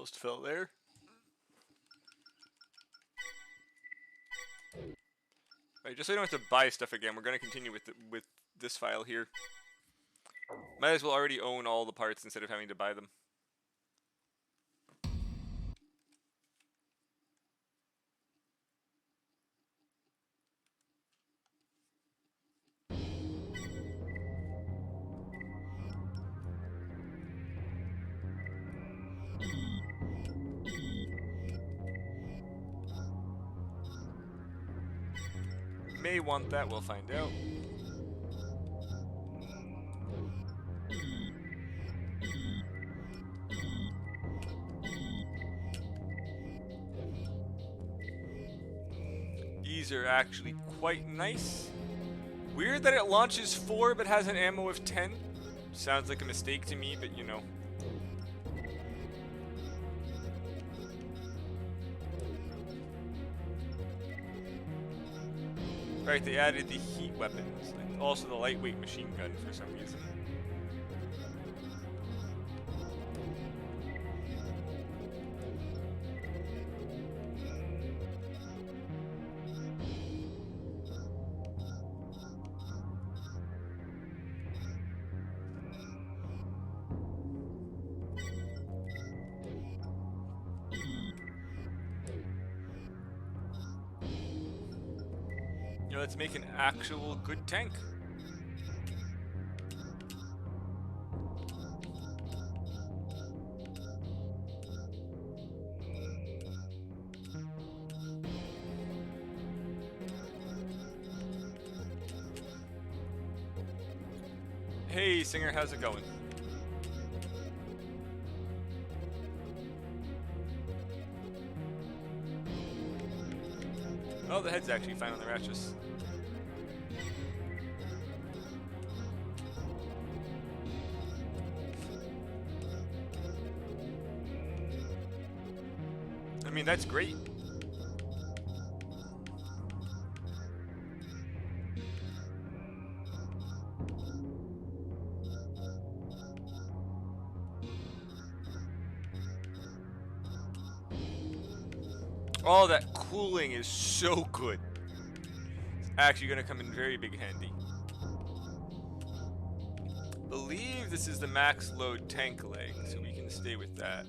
almost fell there. Alright, just so you don't have to buy stuff again, we're going to continue with this file here. Might as well already own all the parts instead of having to buy them. May want that, we'll find out. These are actually quite nice. Weird that it launches 4 but has an ammo of 10. Sounds like a mistake to me, but you know. Right, they added the heat weapons, and also the lightweight machine gun for some reason. You know, let's make an actual good tank. Hey, Singer, how's it going? Oh, the head's actually fine on the Ratchus. I mean, that's great. Oh, that cooling is so good. It's actually going to come in very big handy. Believe this is the max load tank leg, so we can stay with that.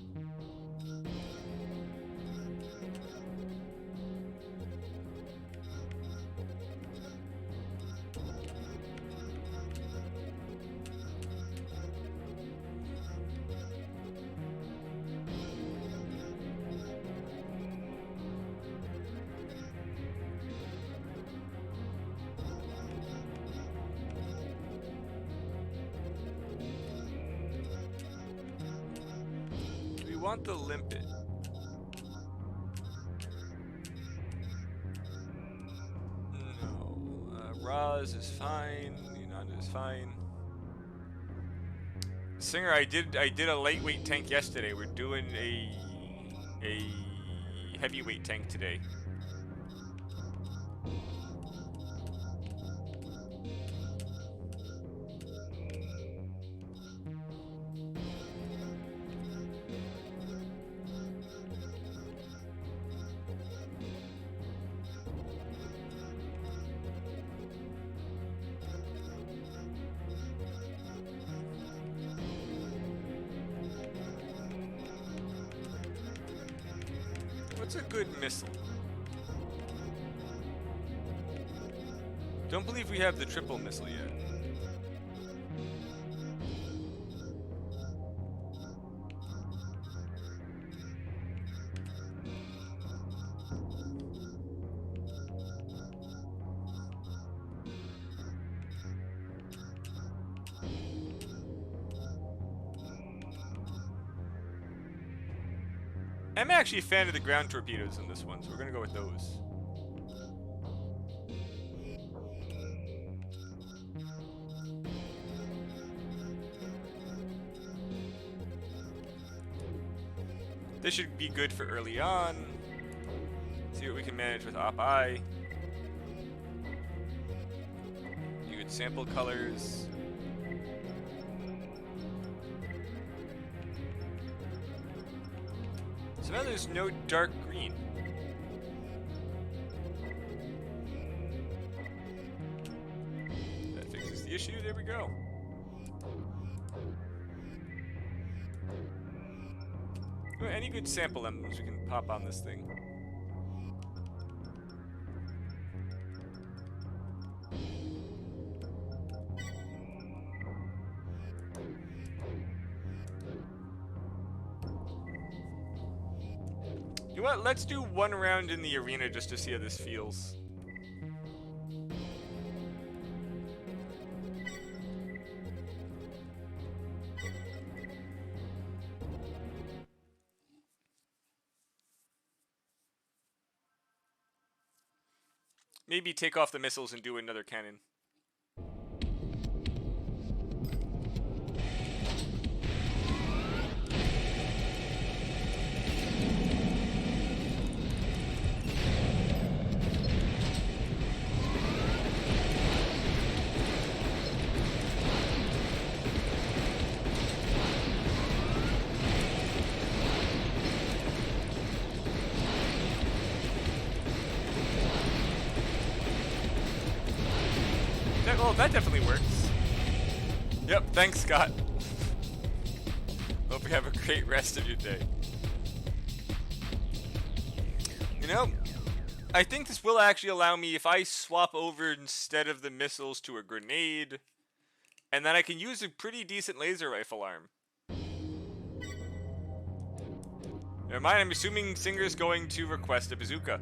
We want the limpet. No. Raz is fine. Yunanda is fine. Singer, I did a lightweight tank yesterday. We're doing a heavyweight tank today. What's a good missile? Don't believe we have the triple missile yet. I'm actually a fan of the ground torpedoes in this one, so we're gonna go with those. This should be good for early on. See what we can manage with Op-I. Good sample colors. So now there's no dark green. That fixes the issue. There we go. Well, any good sample emblems we can pop on this thing. You know what? Let's do one round in the arena just to see how this feels. Maybe take off the missiles and do another cannon. Oh, that definitely works. Yep, thanks, Scott. Hope you have a great rest of your day. You know, I think this will actually allow me, if I swap over instead of the missiles to a grenade, and then I can use a pretty decent laser rifle arm. Never mind, I'm assuming Singer's going to request a bazooka.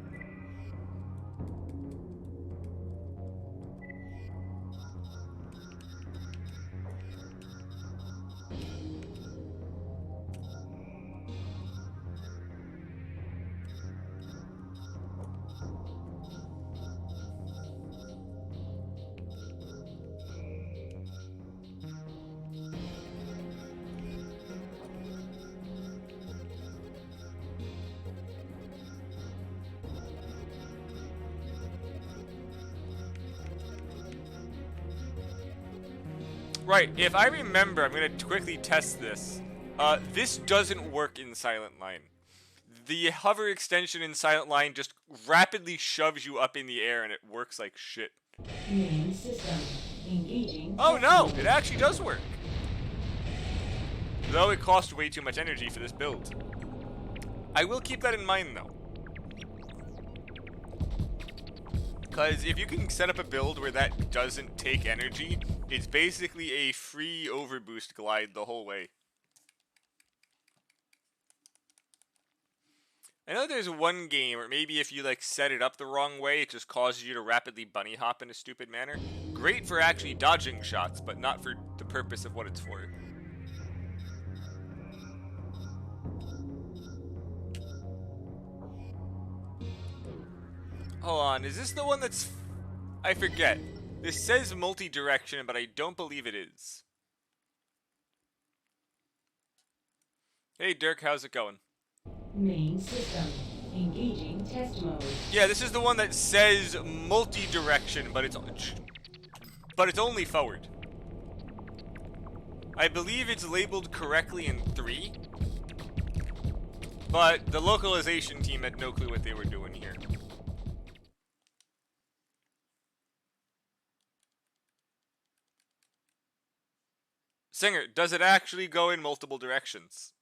Right, if I remember, I'm going to quickly test this. This doesn't work in Silent Line. The hover extension in Silent Line just rapidly shoves you up in the air and it works like shit. Main system engaging. Oh no, it actually does work. Though it costs way too much energy for this build. I will keep that in mind though. Because if you can set up a build where that doesn't take energy, it's basically a free overboost glide the whole way. I know there's one game, or maybe if you like set it up the wrong way, it just causes you to rapidly bunny hop in a stupid manner. Great for actually dodging shots, but not for the purpose of what it's for. Hold on, is this the one that's... I forget. This says multi-direction, but I don't believe it is. Hey Dirk, how's it going? Main system engaging test mode. Yeah, this is the one that says multi-direction, but it's only forward. I believe it's labeled correctly in 3. But the localization team had no clue what they were doing here. Singer, does it actually go in multiple directions?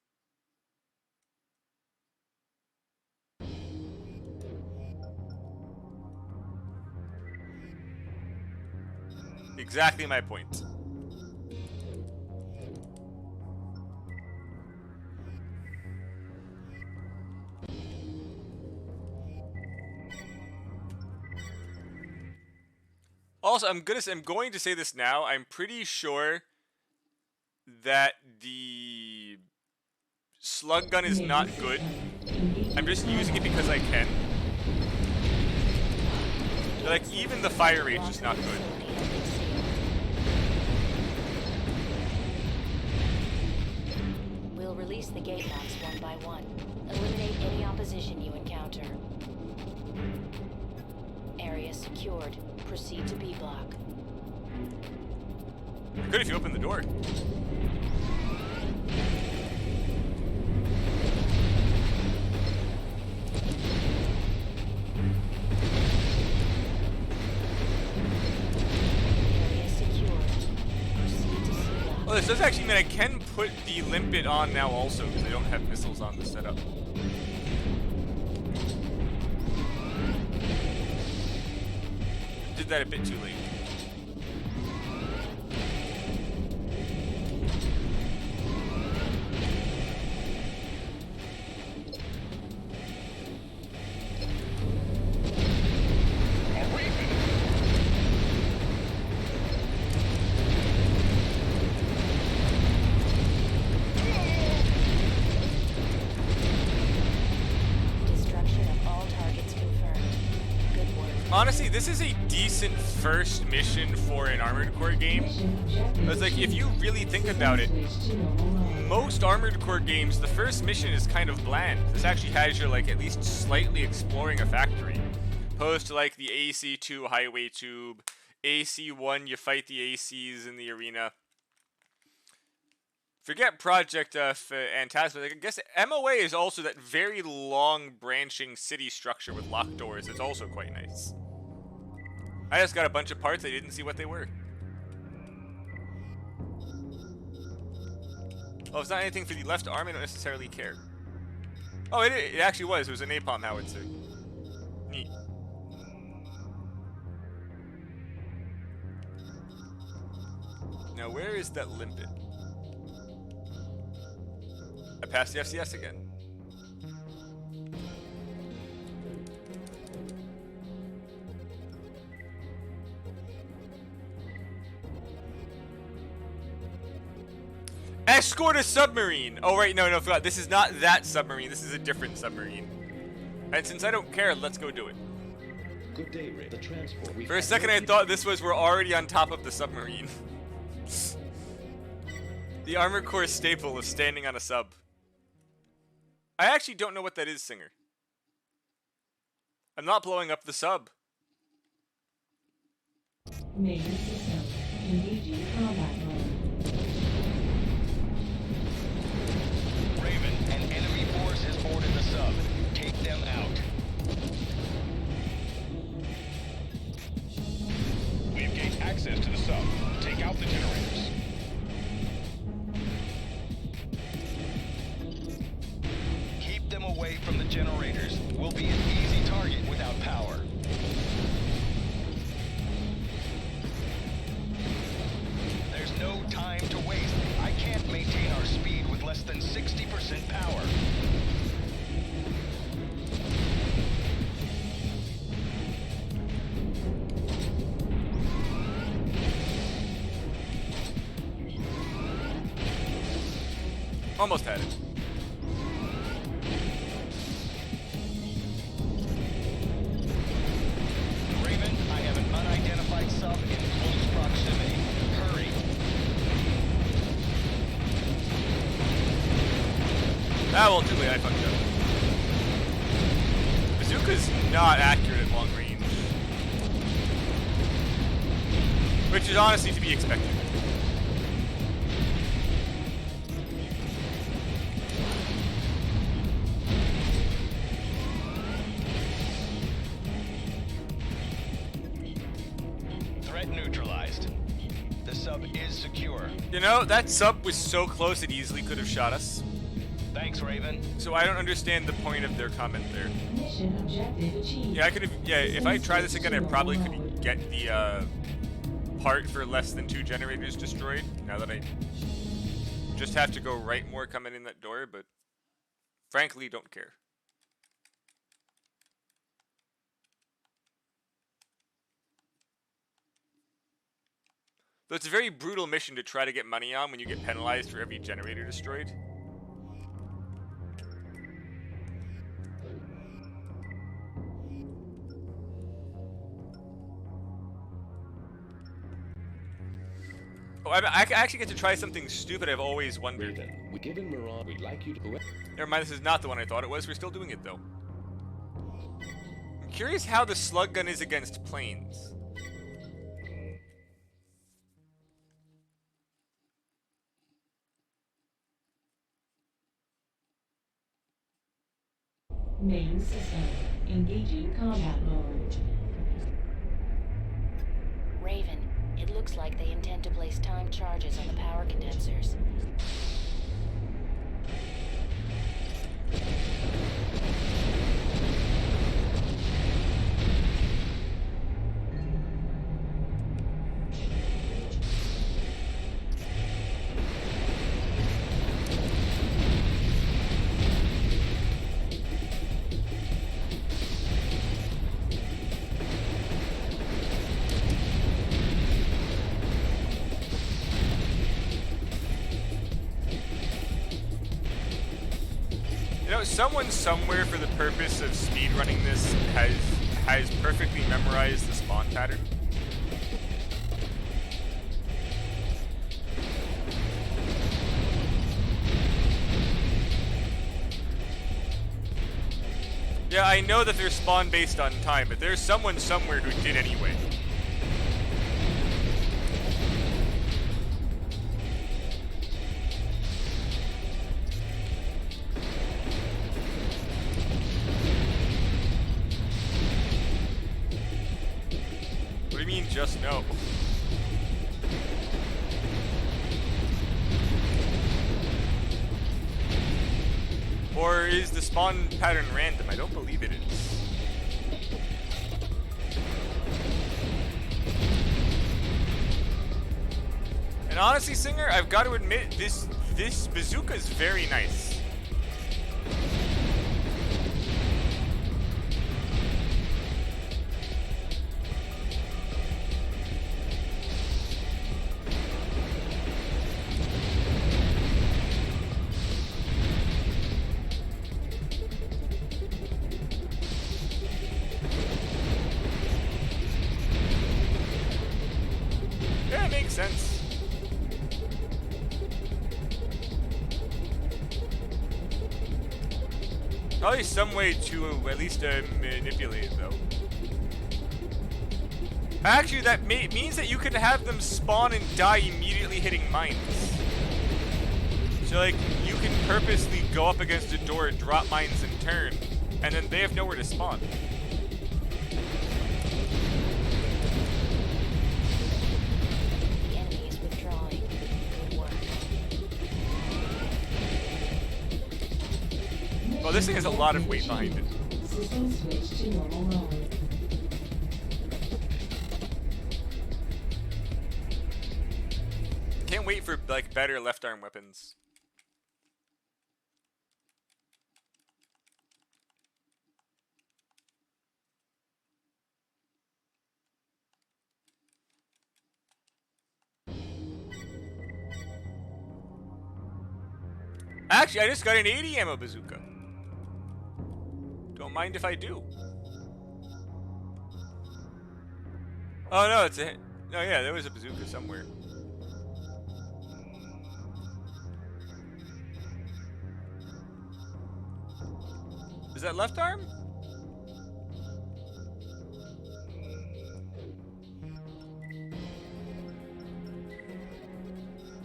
Exactly my point. Also, I'm going to say this now. I'm pretty sure that the slug gun is not good. I'm just using it because I can. Like, even the fire rate is not good. We'll release the gate locks one by one. Eliminate any opposition you encounter. Area secured. Proceed to B block. Good if you open the door. Well, this does actually mean I can put the limpet on now also, because I don't have missiles on the setup. Did that a bit too late. Honestly, this is a decent first mission for an Armored Core game. It's like, if you really think about it, most Armored Core games, the first mission is kind of bland. This actually has you, like, at least slightly exploring a factory. Opposed to, like, the AC-2 highway tube, AC-1, you fight the ACs in the arena. Forget Project Phantasma. Like, I guess MOA is also that very long branching city structure with locked doors. It's also quite nice. I just got a bunch of parts. I didn't see what they were. Well, it's not anything for the left arm. I don't necessarily care. Oh, it actually was. It was a napalm howitzer. Neat. Now, where is that limpet? I passed the FCS again. Escort a submarine! Oh, right, no, forgot. This is not that submarine. This is a different submarine. And since I don't care, let's go do it. Good day, Rick. The transport. For a second, I thought this was we're already on top of the submarine. The Armored Core staple of standing on a sub. I actually don't know what that is, Singer. I'm not blowing up the sub. Main system. Engaging combat mode. Raven, an enemy force has boarded the sub. Take them out. We've gained access to the sub. Take out the generators. Keep them away from the generators. We'll be an easy target without power. There's no time to waste. I can't maintain our speed with less than 60% power. Almost had it. Raven, I have an unidentified sub in close proximity. Hurry. Ah, well, too late. I fucked up. Bazooka's not accurate at long range. Which is honestly to be expected. Threat neutralized. The sub is secure. You know, that sub was so close it easily could have shot us. Thanks, Raven. So I don't understand the point of their comment there. Mission objective achieved. Yeah, I could have. Yeah, if I try this again, I probably could get the part for less than 2 generators destroyed. Now that I just have to go right more coming in that door, but frankly, don't care. Though it's a very brutal mission to try to get money on when you get penalized for every generator destroyed. Oh, I actually get to try something stupid I've always wondered. Raven, we're given Mirage. We'd like you to go. Never mind, this is not the one I thought it was. We're still doing it, though. I'm curious how the slug gun is against planes. Main system. Engaging combat mode. Raven, it looks looks like they intend to place timed charges on the power condensers. You know, someone somewhere for the purpose of speedrunning this has perfectly memorized the spawn pattern. Yeah, I know that they're spawn based on time, but there's someone somewhere who did anyway. What do you mean, just no? Or is the spawn pattern random? I don't believe it is. And honestly, Singer, I've got to admit, this bazooka is very nice. Yeah, it makes sense. Probably some way to at least manipulate it, though. Actually, that means that you can have them spawn and die immediately hitting mines. So, like, you can purposely go up against a door, drop mines, and turn, and then they have nowhere to spawn. The enemy is withdrawing. Good work. Well, this thing has a lot of weight behind it. System switch to normal mode. Can't wait for, like, better left arm weapons. Actually, I just got an 80 ammo bazooka. Don't mind if I do. Oh no, it's a... Oh yeah, there was a bazooka somewhere. Is that left arm?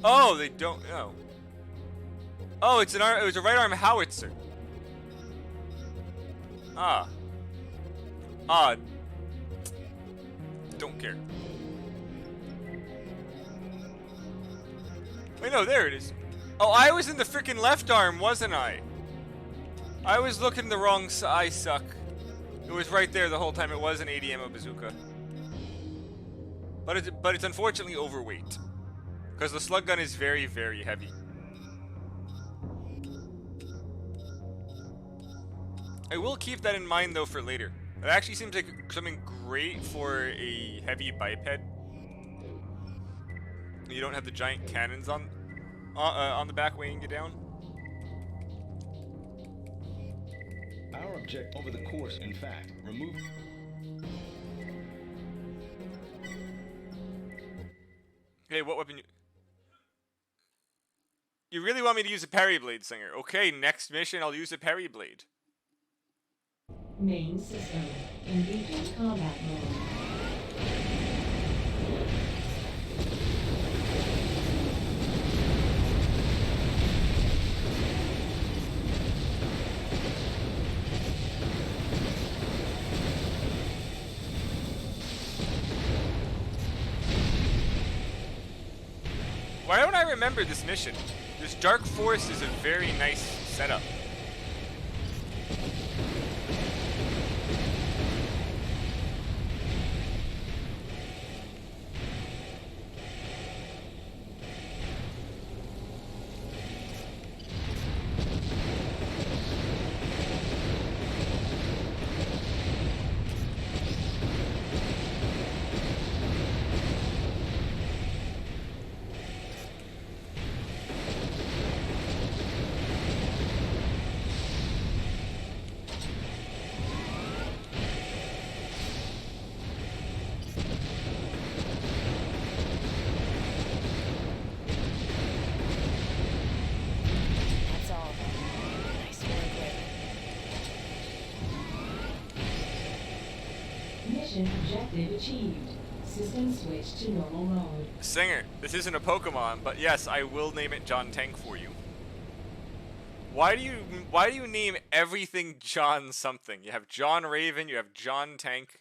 Oh, they don't know. Oh, it's an it was a right arm howitzer. Ah. Odd. Don't care. Wait, no, there it is. Oh, I was in the freaking left arm, wasn't I? I was looking the wrong side. I suck. It was right there the whole time. It was an 80 ammo bazooka. But it's unfortunately overweight. Because the slug gun is very, very heavy. I will keep that in mind though for later. It actually seems like something great for a heavy biped. You don't have the giant cannons on the back weighing you down. Our object over the course, in fact, remove. Hey, what weapon you really want me to use a parry blade, Singer? Okay, next mission I'll use a parry blade. Main system. Engaging combat mode. remember this mission. This Dark Forest is a very nice setup. That's all. Nice work, Raven. Mission objective achieved. System switch to normal mode. Singer, this isn't a Pokemon, but yes, I will name it John Tank for you. Why do you name everything John something? You have John Raven, you have John Tank.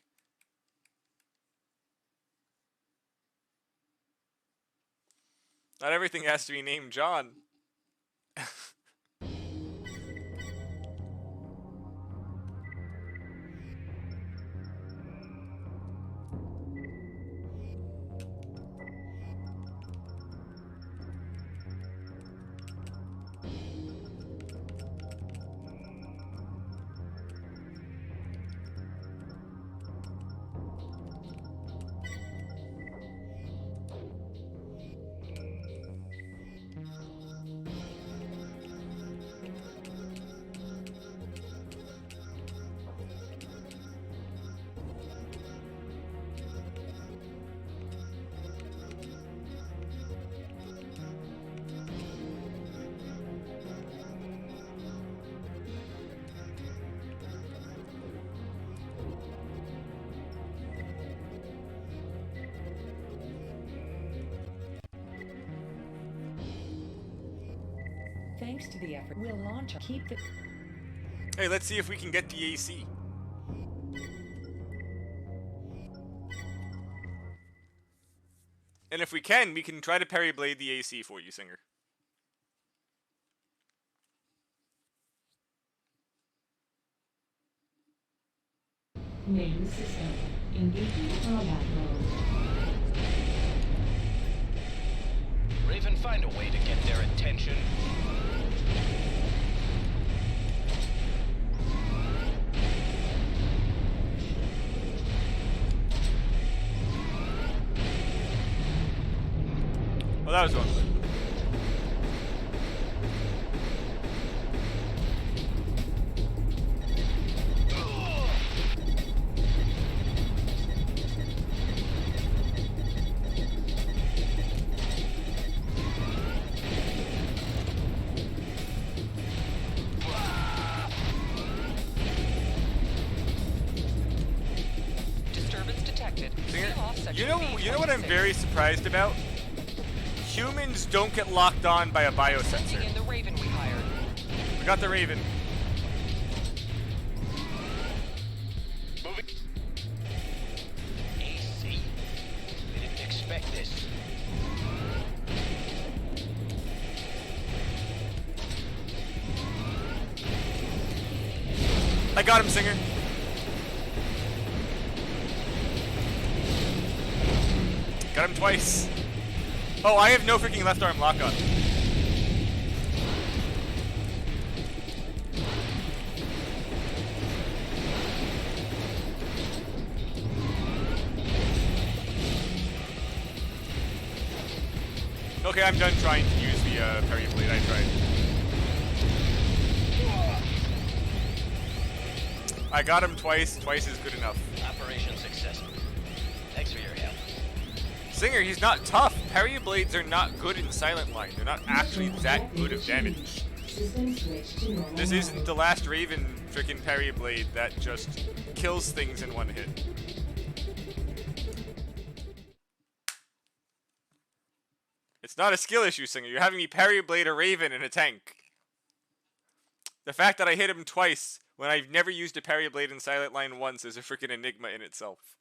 Not everything has to be named John. Thanks to the effort, we'll launch. Keep the. Hey, let's see if we can get the AC. And if we can try to parry blade the AC for you, Singer. Main system. Engaging combat mode. Raven, find a way to get their attention. Well, that was one. Disturbance detected. You know what I'm very surprised about? Humans don't get locked on by a biosensor. In the Raven we hired. We got the Raven. Moving. AC? They didn't expect this. I got him, Singer. Got him twice. Oh, I have no freaking left arm lock on. Okay, I'm done trying to use the parry blade. I tried. I got him twice. Twice is good enough. Operation successful. Thanks for your help. Singer, he's not tough. Parry blades are not good in Silent Line. They're not actually that good of damage. System switch to normal This mode. isn't the last Raven frickin' parry blade that just kills things in one hit. It's not a skill issue, Singer. You're having me parry blade a Raven in a tank. The fact that I hit him twice when I've never used a parry blade in Silent Line once is a frickin' enigma in itself.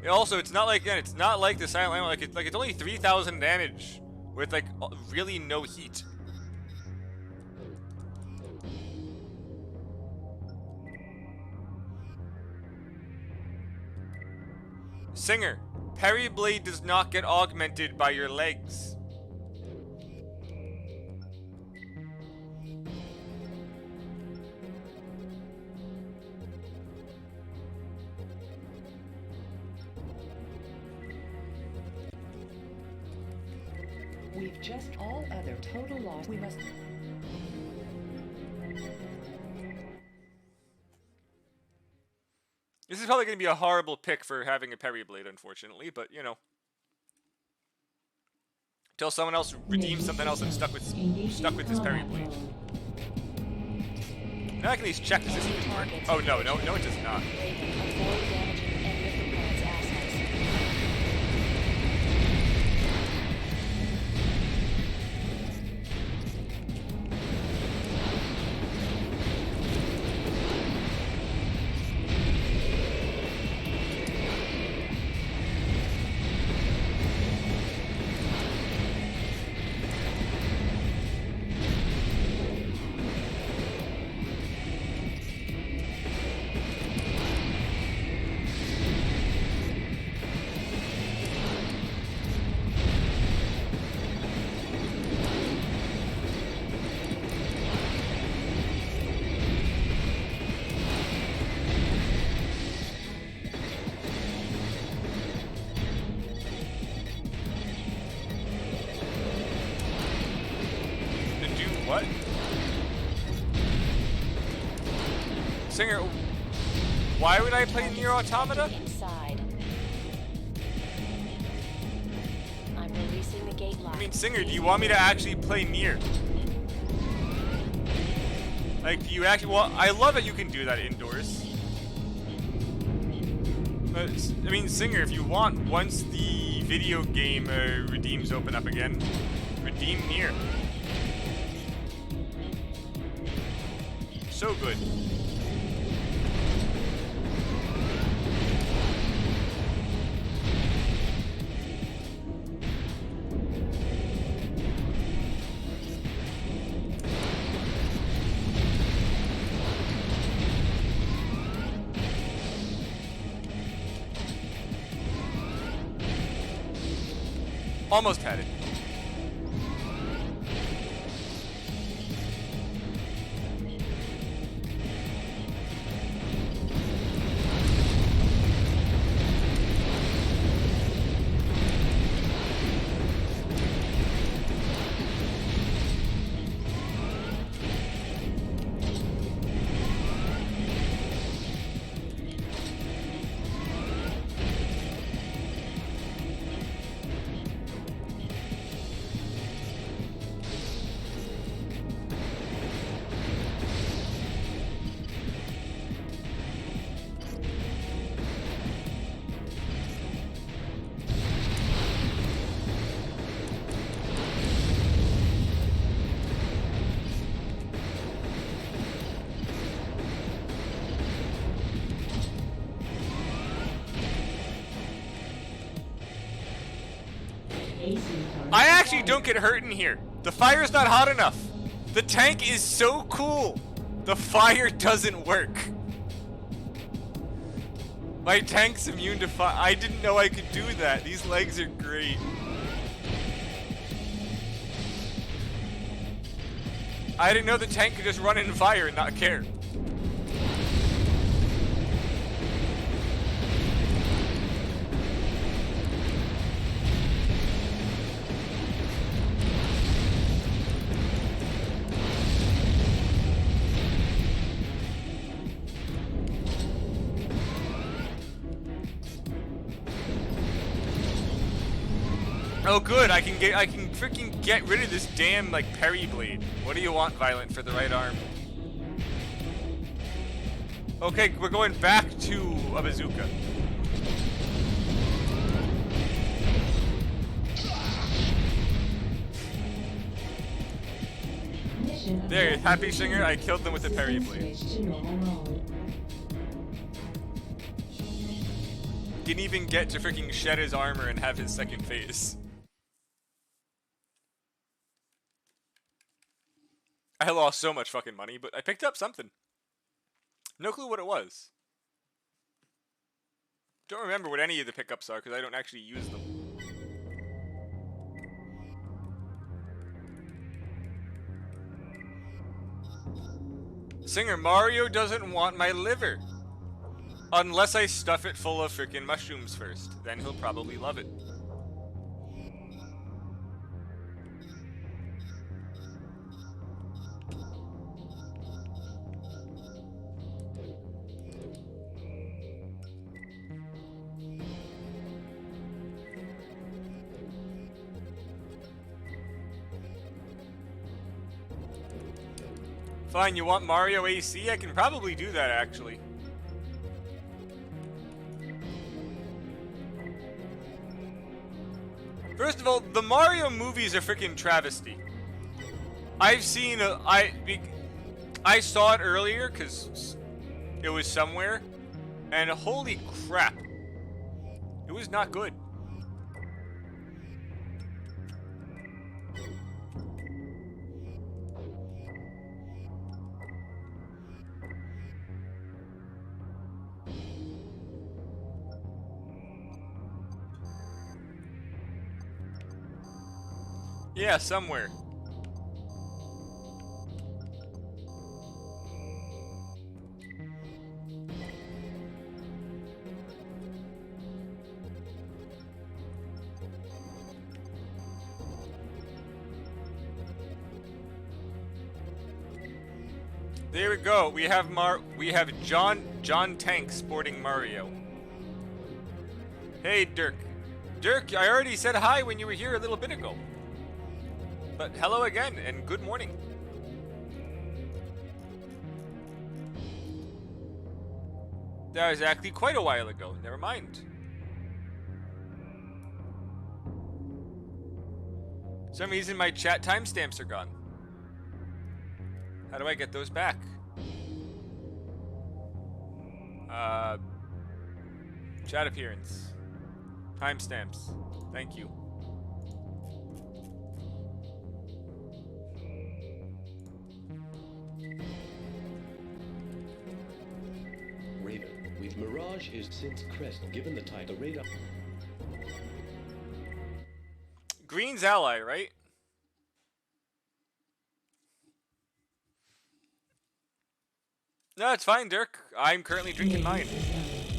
And also, it's not like, again, it's not like the silent ammo. Like it's only 3,000 damage with like really no heat. Singer, parry blade does not get augmented by your legs. We've just all other total loss. We must. This is probably going to be a horrible pick for having a parry blade, unfortunately, but you know. Until someone else redeems something else, I'm stuck with this parry blade. Now I can at least check does this even work. Oh no, it does not. Raven, avoid damaging any of the planet's assets. What? Singer, why would I play Nier Automata? Inside. I'm releasing the gate lock. I mean, Singer, do you want me to actually play Nier? Like, do you actually? Well, I love that you can do that indoors. But, I mean, Singer, if you want, once the video game redeems open up again, redeem Nier. So good. Almost had it. I actually don't get hurt in here. The fire's not hot enough. The tank is so cool. The fire doesn't work. My tank's immune to fire. I didn't know I could do that. These legs are great. I didn't know the tank could just run in fire and not care. Oh good, I can freaking get rid of this damn like parry blade. What do you want, Violent, for the right arm? Okay, we're going back to a bazooka. There, happy singer, I killed them with a parry blade. didn't even get to freaking shed his armor and have his second phase. I lost so much fucking money, but I picked up something. No clue what it was. Don't remember what any of the pickups are because I don't actually use them. Singer, Mario doesn't want my liver. Unless I stuff it full of freaking mushrooms first. Then he'll probably love it. Fine, you want Mario AC? I can probably do that, actually. First of all, the Mario movie's a freaking travesty. I've seen I saw it earlier because it was somewhere, and holy crap, it was not good. Yeah, somewhere. There we go. We have John Tank sporting Mario. Hey, Dirk. Dirk, I already said hi when you were here a little bit ago. But hello again, and good morning. That was actually quite a while ago. Never mind. For some reason, my chat timestamps are gone. How do I get those back? Chat appearance. Timestamps. Thank you. Raven, with Mirage is since Crest given the title radar. Green's ally, right? No, it's fine, Dirk. I'm currently drinking mine.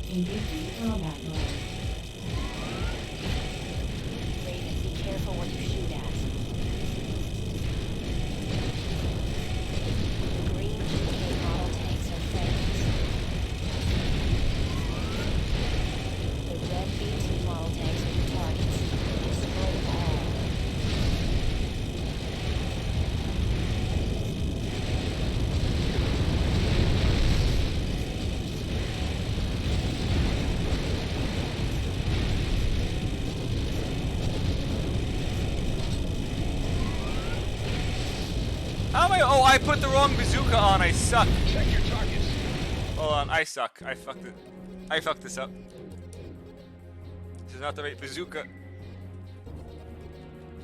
Engaging combat mode. Raven, be careful what you shoot at. The green GTA model tanks are friendlies. The red BT model tanks are your targets. Destroy them all. How am I? Oh, I put the wrong bazooka on. I suck. Check your targets. Hold on, I suck. I fucked it. I fucked this up. This is not the right bazooka.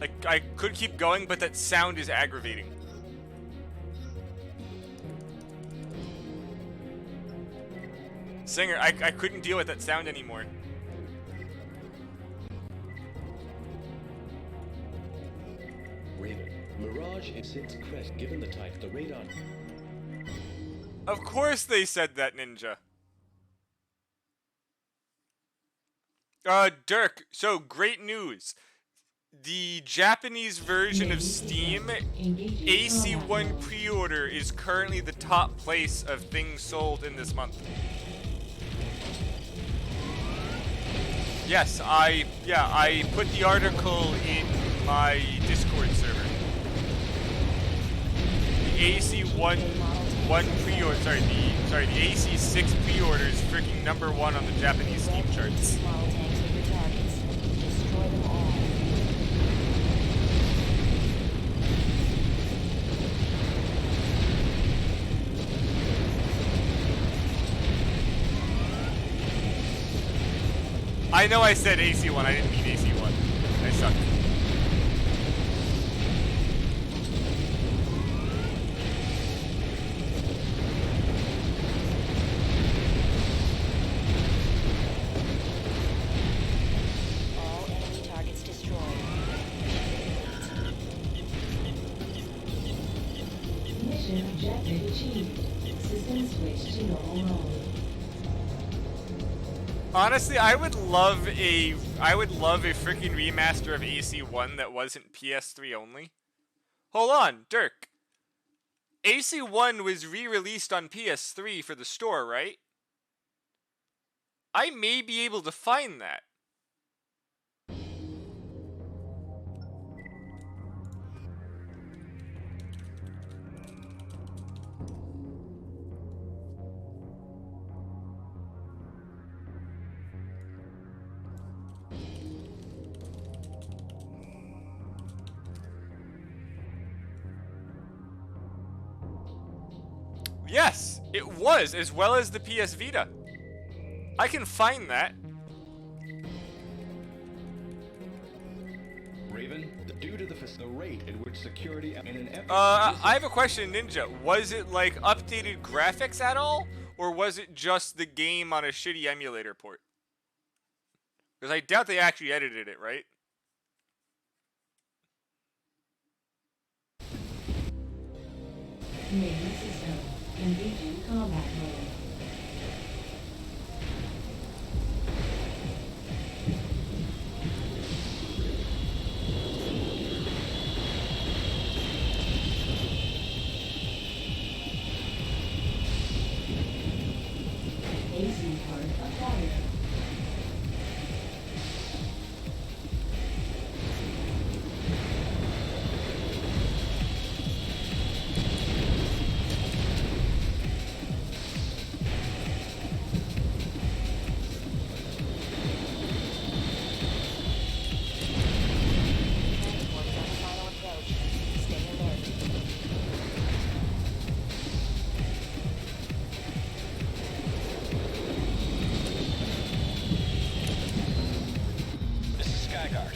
Like, I could keep going, but that sound is aggravating. Singer, I couldn't deal with that sound anymore. Raven, Mirage is since Crest given the title radar. Of course they said that, Ninja. Dirk, so great news. The Japanese version of Steam AC1 pre-order is currently the top place of things sold in this month. Yes, I put the article in my Discord server. The AC1 pre-order, the AC6 pre-order is freaking #1 on the Japanese Steam charts. Model tanks are your targets. Destroy them all. I know I said AC1, I didn't mean AC1. I suck. All enemy targets destroyed. Mission objective achieved. System switch to normal mode. Honestly, I would love a freaking remaster of AC1 that wasn't PS3 only. Hold on, Dirk. AC1 was re-released on PS3 for the store, right? I may be able to find that. Yes, it was, as well as the PS Vita. I can find that. Raven, due to the rate at which security in an effort I have a question, Ninja. Was it like updated graphics at all, or was it just the game on a shitty emulator port? Because I doubt they actually edited it, right? Main system. Engaging combat mode. AC card acquired. Transport is on the final approach. Stay alert. This is Skyguard.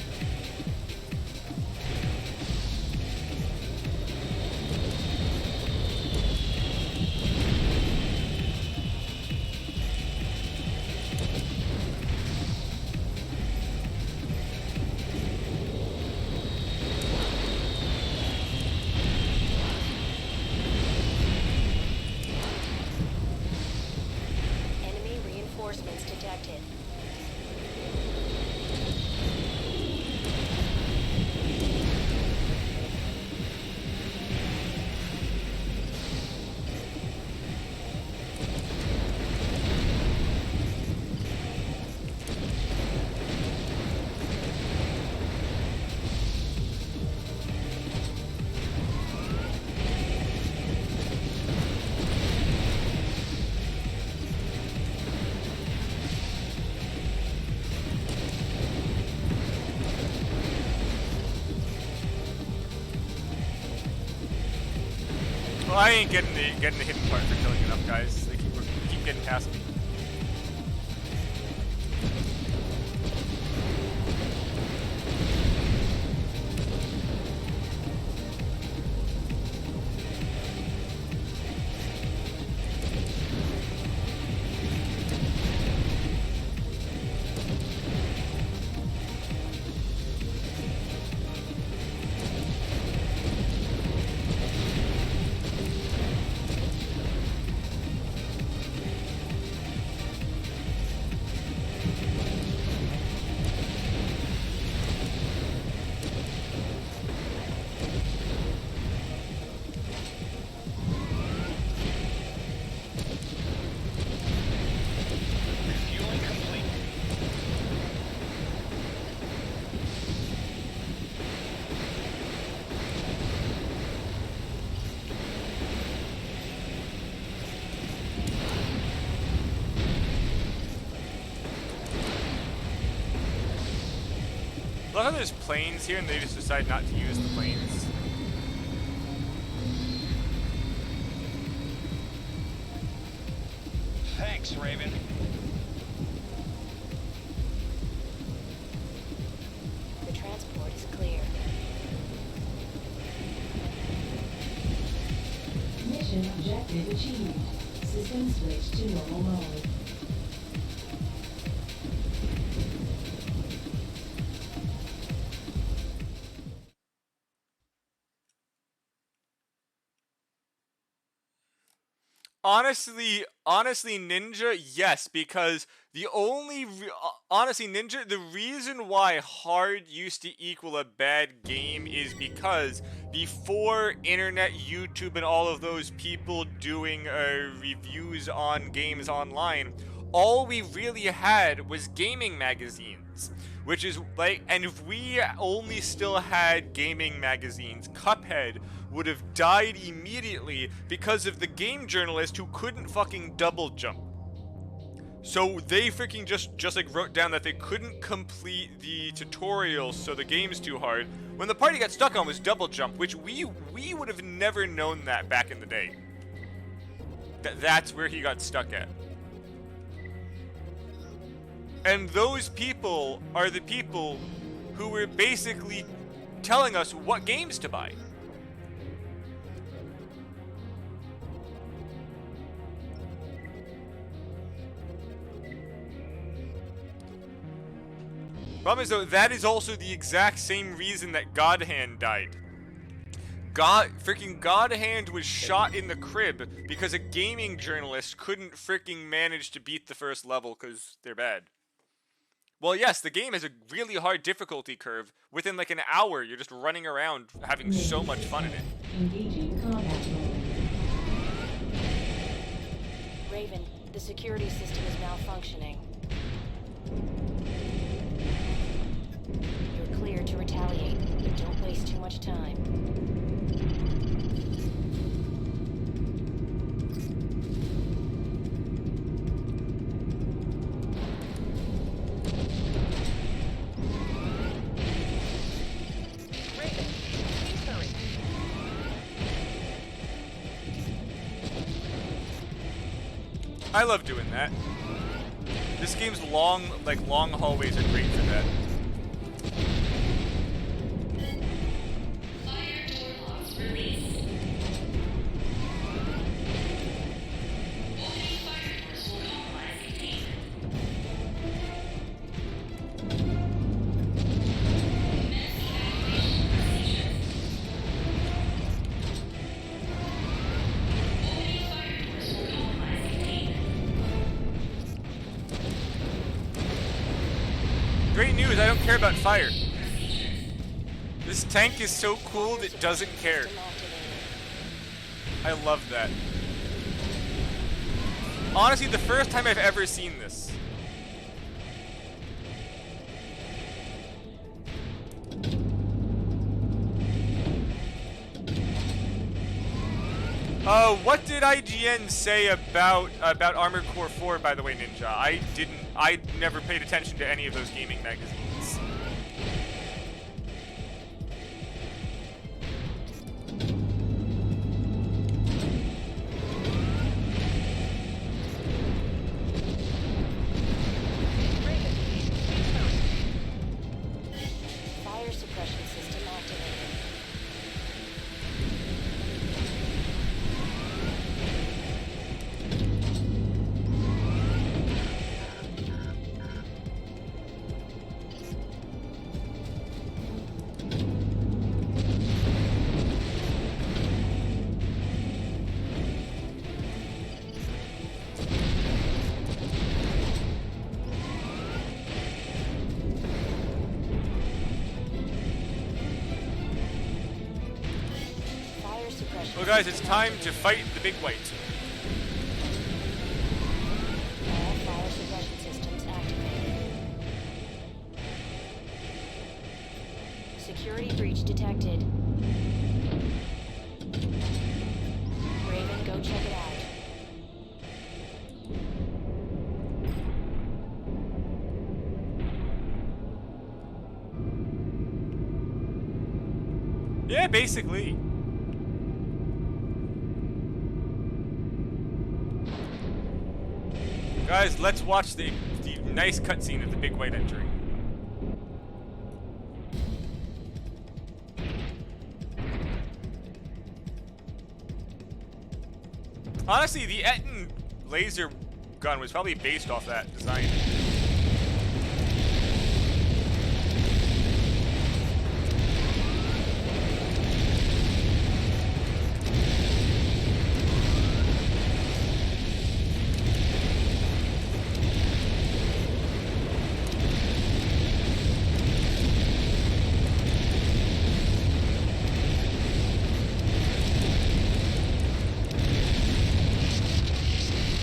Enemy reinforcements detected. Well, I ain't getting the hidden part for killing enough guys. They keep getting past me. Refueling complete. I love how there's planes here and they just decide not to use the planes. Thanks, Raven. achieved. System switch to normal mode. Honestly, Ninja, yes, because honestly, Ninja, the reason why hard used to equal a bad game is because before internet, YouTube, and all of those people doing reviews on games online, all we really had was gaming magazines. Which is like, and if we only still had gaming magazines, Cuphead would have died immediately because of the game journalist who couldn't fucking double jump. So they freaking just like wrote down that they couldn't complete the tutorials, so the game's too hard. When the party got stuck on was double jump, which we would have never known that back in the day. That's where he got stuck at. And those people are the people who were basically telling us what games to buy. Problem is though, that is also the exact same reason that Godhand died. Freaking Godhand was shot in the crib because a gaming journalist couldn't freaking manage to beat the first level because they're bad. Well, yes, the game has a really hard difficulty curve. Within like an hour, you're just running around having so much fun in it. Engaging combat mode. Raven, the security system is malfunctioning. You're clear to retaliate, but don't waste too much time. Raven, please hurry. I love doing that. This game's long hallways are great for that. Fire door locks release. Opening fire doors will compromise containment. Commence evacuation procedure. Opening fire doors will compromise containment. Great news, I don't care about fire. This tank is so cool that it doesn't care. System activated. I love that. Honestly, the first time I've ever seen this. What did IGN say about Armored Core 4, by the way, Ninja? I never paid attention to any of those gaming magazines. Raven, please hurry. Fire suppression system activated. Fire suppression. Well, guys, it's time to fight the big white. All fire suppression systems activated. Security breach detected. Raven, go check it out. Yeah, basically. Guys, let's watch the nice cutscene of the big white entering. Honestly, the Etten laser gun was probably based off that design.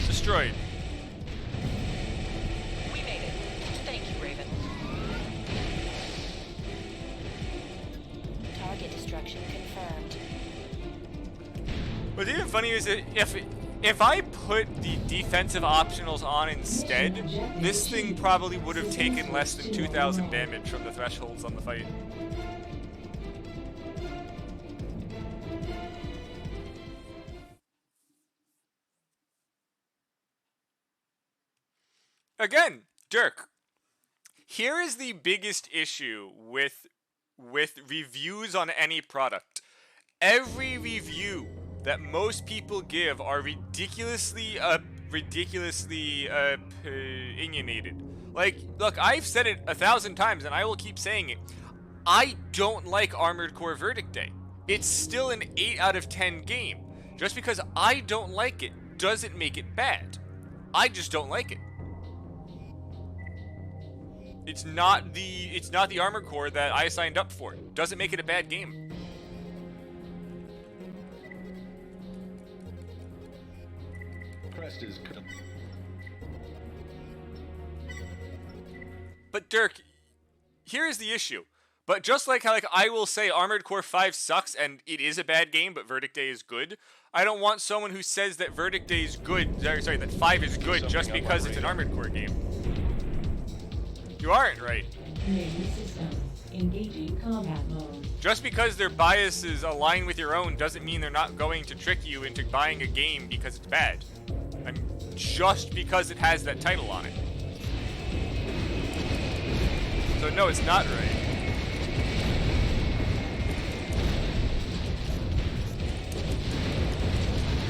Destroyed. We made it. Thank you, Raven. Target destruction confirmed. What's even funnier is that if I put the defensive optionals on instead, this thing probably would have taken less than 2,000 damage from the thresholds on the fight. Again, Dirk, here is the biggest issue with reviews on any product. Every review that most people give are ridiculously opinionated. Like, look, I've said it 1,000 times and I will keep saying it. I don't like Armored Core Verdict Day. It's still an 8 out of 10 game. Just because I don't like it doesn't make it bad. I just don't like it. It's not the Armored Core that I signed up for. Doesn't make it a bad game. Crest is. But Dirk, here is the issue. But just like how I will say Armored Core 5 sucks and it is a bad game, but Verdict Day is good, I don't want someone who says that Verdict Day is good, sorry, that 5 is good just because it's an Armored Core game. You aren't right. Main systems. Engaging combat mode. Just because their biases align with your own doesn't mean they're not going to trick you into buying a game because it's bad. Just because it has that title on it. So no, it's not right.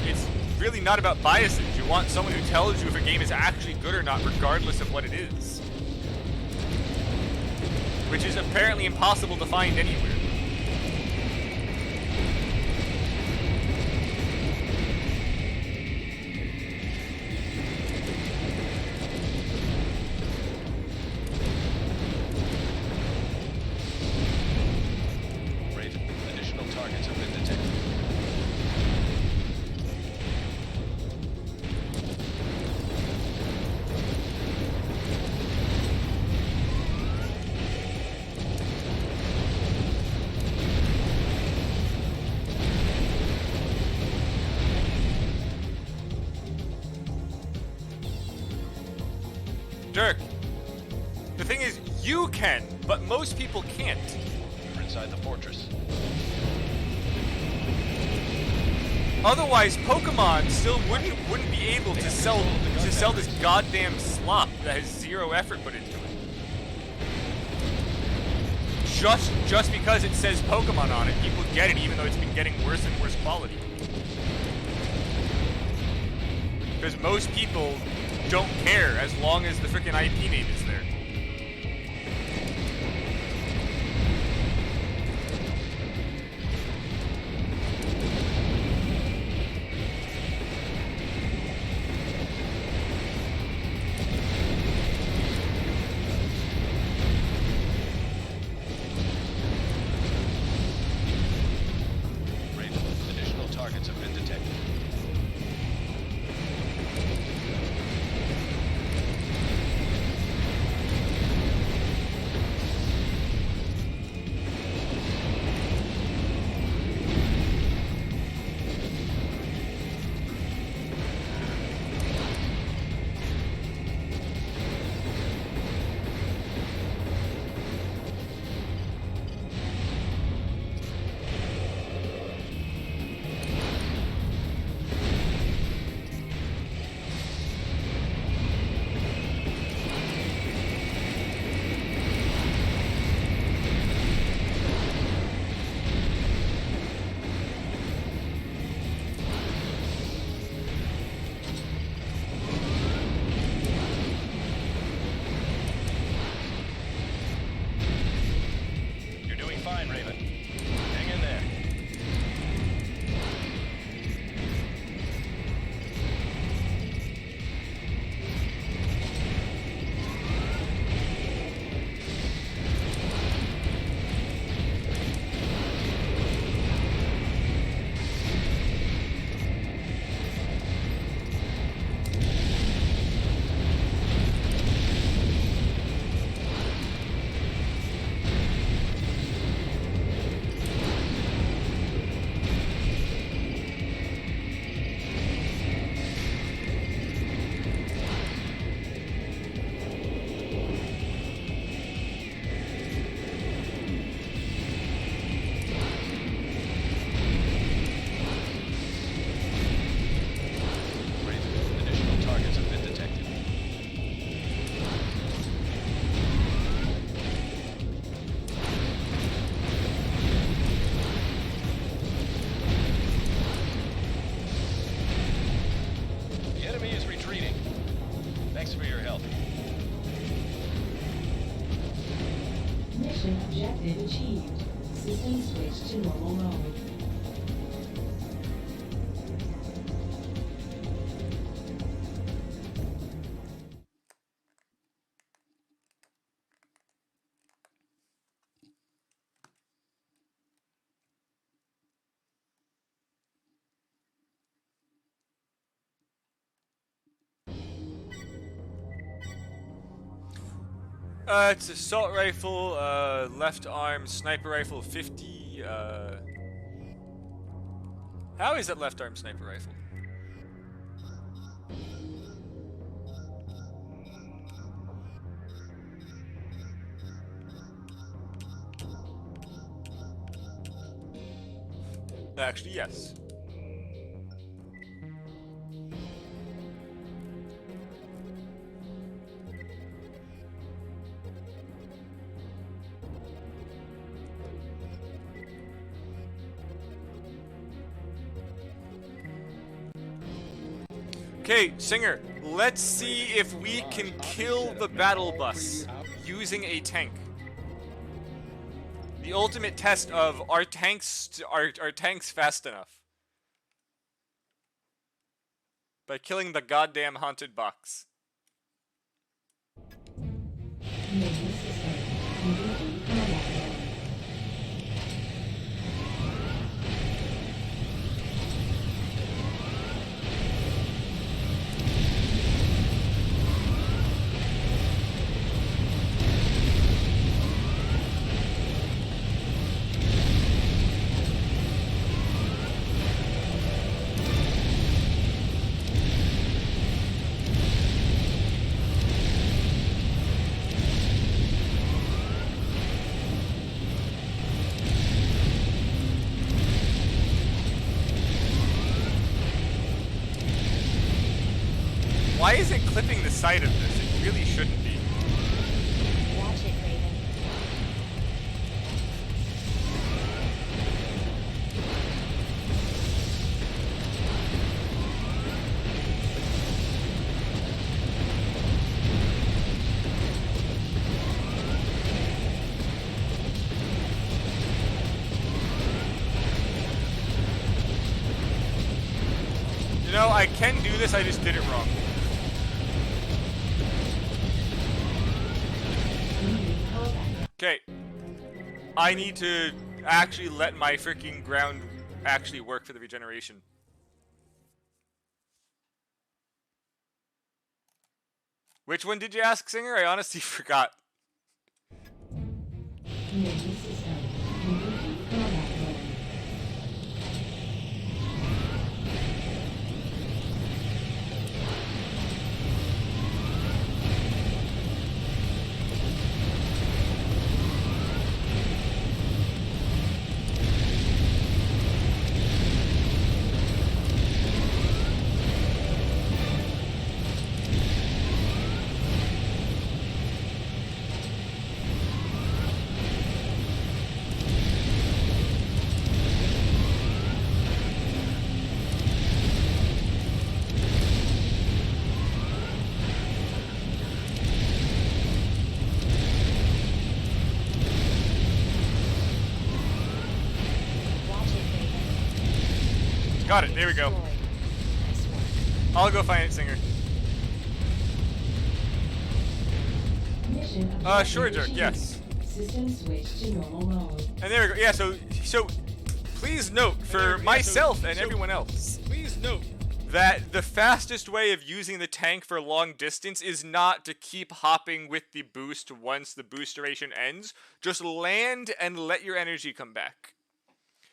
It's really not about biases. You want someone who tells you if a game is actually good or not, regardless of what it is. Which is apparently impossible to find anywhere. Raven, additional targets have been detected. Dirk, the thing is, you can, but most people can't. We're inside the fortress. Otherwise, Pokemon still wouldn't be able to sell this goddamn slop that has zero effort put into it. Just because it says Pokemon on it, people get it even though it's been getting worse and worse quality. Because most people don't care as long as the frickin' IP name is there. Raven, additional targets have been detected. Thanks for your help. Mission objective achieved. System switch to normal mode. It's assault rifle, left arm, sniper rifle, 50, How is that left arm sniper rifle? Actually, yes. Okay, Singer, let's see if we can kill the battle bus using a tank. The ultimate test of are tanks fast enough? By killing the goddamn haunted box. Nexus system. Completely combat mode. Why is it clipping the side of this? It really shouldn't be. Watch it, Raven. You know, I can do this, I just did it wrong. Okay. I need to actually let my freaking ground actually work for the regeneration. Which one did you ask, Singer? I honestly forgot. Nexus system. Completely combat mode. Watch it, Raven. Got it, there we go. Destroyed. Nice work. I'll go find it, Singer. Mission objective Sure, Dirk, achieved. yes. System switch to normal mode. And there we go. Yeah, so please note for myself and everyone else. Please note that the fastest way of using the tank for long distance is not to keep hopping with the boost once the boost duration ends. Just land and let your energy come back.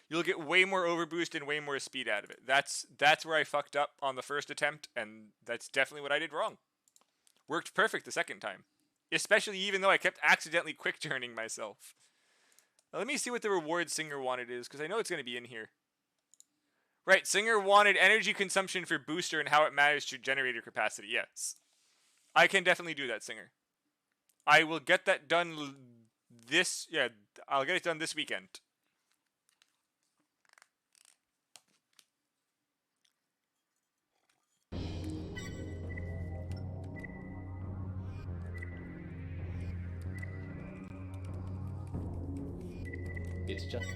You'll get way more overboost and way more speed out of it. That's where I fucked up on the first attempt, and that's definitely what I did wrong. Worked perfect the second time. Especially even though I kept accidentally quick turning myself. Now, let me see what the reward Singer wanted is, because I know it's going to be in here. Right, Singer wanted energy consumption for booster and how it matters to generator capacity. Yes. I can definitely do that, Singer. I will get that done I'll get it done this weekend. It's just.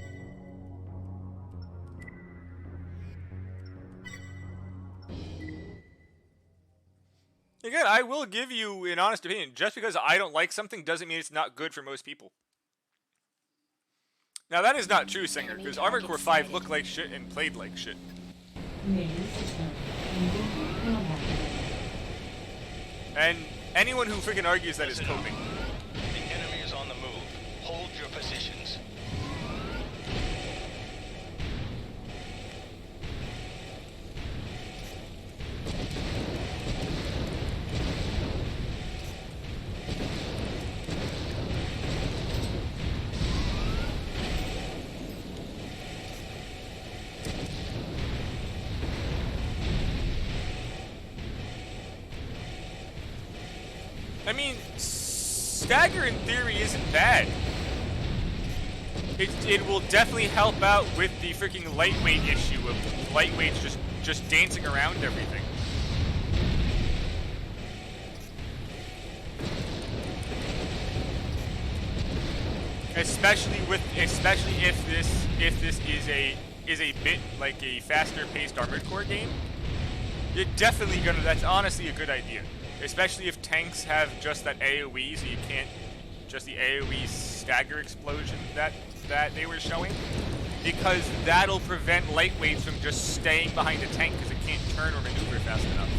Again, I will give you an honest opinion. Just because I don't like something doesn't mean it's not good for most people. Now that is not true, Singer, because Armored Core 5 looked like shit and played like shit. Main system. Engaging combat mode. And anyone who freaking argues that is Listen up. coping. The enemy is on the move. Hold your positions. I mean, stagger in theory isn't bad. It will definitely help out with the freaking lightweight issue of lightweights just dancing around everything. Especially if this is a bit like a faster paced Armored Core game. You're definitely gonna. That's honestly a good idea. Especially if tanks have just that AoE, so you can't just the AoE stagger explosion that they were showing, because that'll prevent lightweights from just staying behind a tank because it can't turn or maneuver fast enough.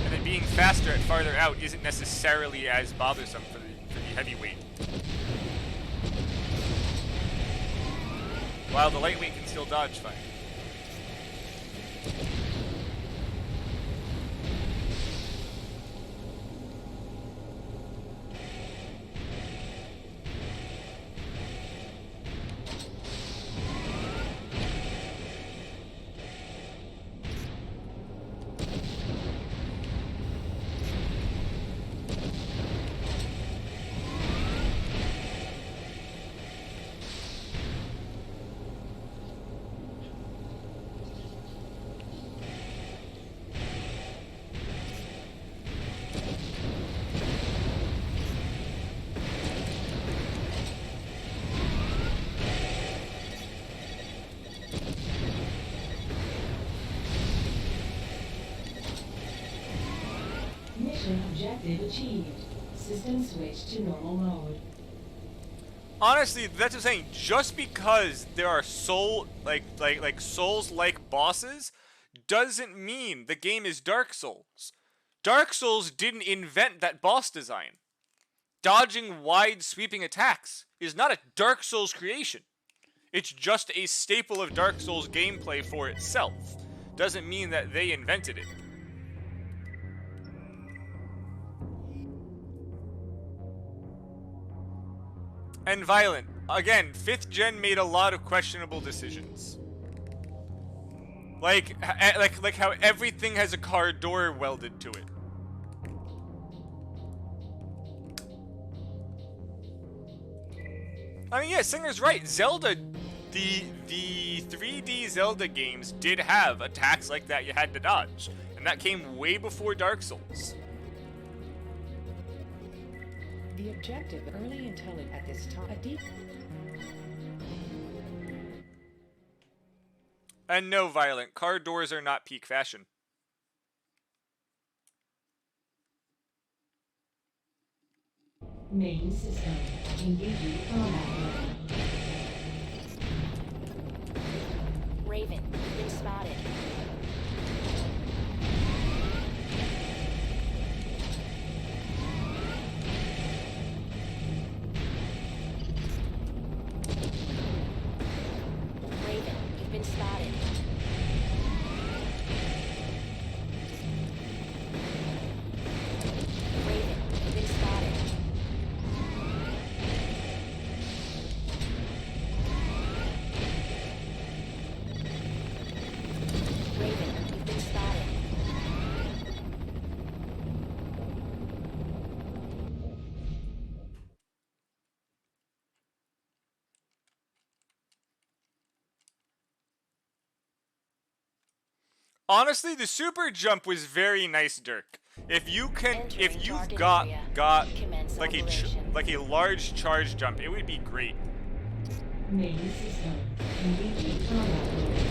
And then being faster and farther out isn't necessarily as bothersome for the heavyweight. While the lightweight can still dodge fine. Mission objective achieved. System switch to normal mode. Honestly, that's what I'm saying. Just because there are Souls-like bosses doesn't mean the game is Dark Souls. Dark Souls didn't invent that boss design. Dodging wide sweeping attacks is not a Dark Souls creation. It's just a staple of Dark Souls gameplay for itself. Doesn't mean that they invented it. And Violent. Again, 5th gen made a lot of questionable decisions. Like how everything has a car door welded to it. I mean, yeah, Singer's right. Zelda, the 3D Zelda games did have attacks like that you had to dodge. And that came way before Dark Souls. The objective early intelligence at this time. And no, Violent, car doors are not peak fashion. Main system. Engaging combat mode. Raven, you've been spotted. Raven, you've been spotted. Raven, you've been spotted. Honestly, the super jump was very nice, Dirk. If you've Entering target got area. got Commence like operations. like a large charge jump, it would be great. Main system. Engaging combat mode.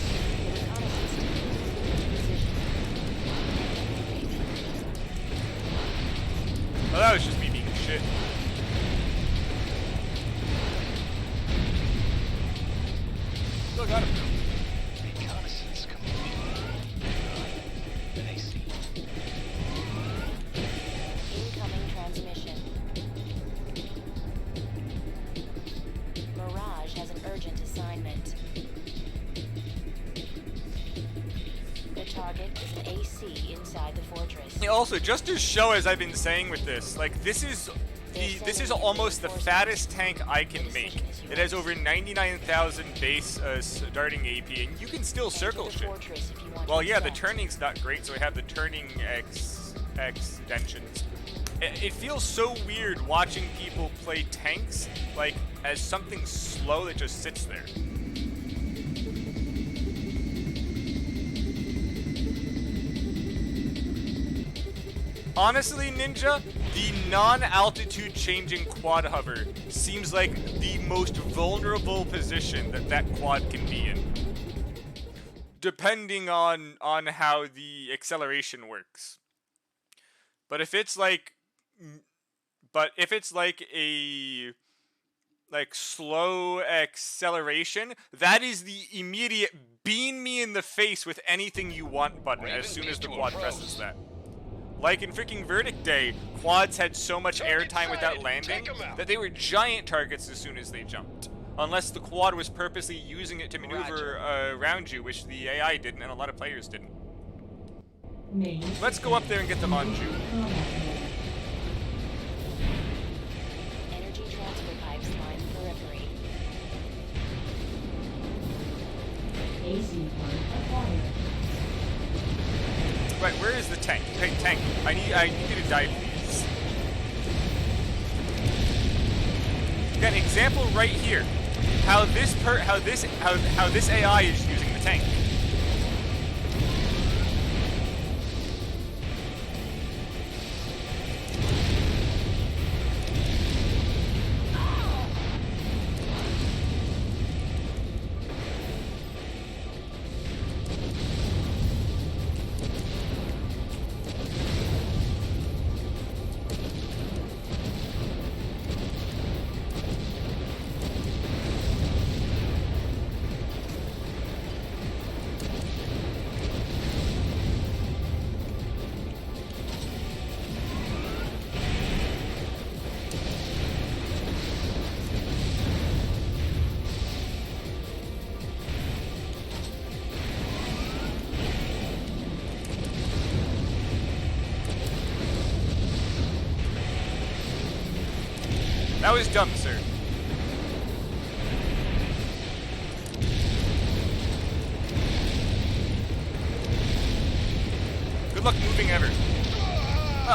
The reconnaissance team is in position. Oh, that was just me being shit. Still got him. Reconnaissance complete. I see. Incoming transmission. Mirage has an urgent assignment. The target is an AC inside the fortress. Yeah, also, just to show, as I've been saying with this, like this is almost the fattest tank I can make. It has over 99,000 base starting AP, and you can still Enter circle the shit. fortress if you want Well, to yeah, the extract. turning's not great, so I have the turning extensions. It feels so weird watching people play tanks like as something slow that just sits there. Honestly, Ninja, the non-altitude changing quad hover seems like the most vulnerable position that quad can be in. Depending on how the acceleration works. But if it's like a slow acceleration, that is the immediate beam me in the face with anything you want button as soon as the quad presses that. Like in freaking Verdict Day, quads had so much airtime without landing that they were giant targets as soon as they jumped. Unless the quad was purposely using it to maneuver around you, which the AI didn't and a lot of players didn't. Main Let's go up there and get them on engaging Jew. combat mode. Energy transfer pipes line periphery. AC port acquired. Right, where is the tank? Hey, tank, I need you to die, please. Got an example right here. How this AI is using the tank. That was dumb, sir. Good luck moving ever.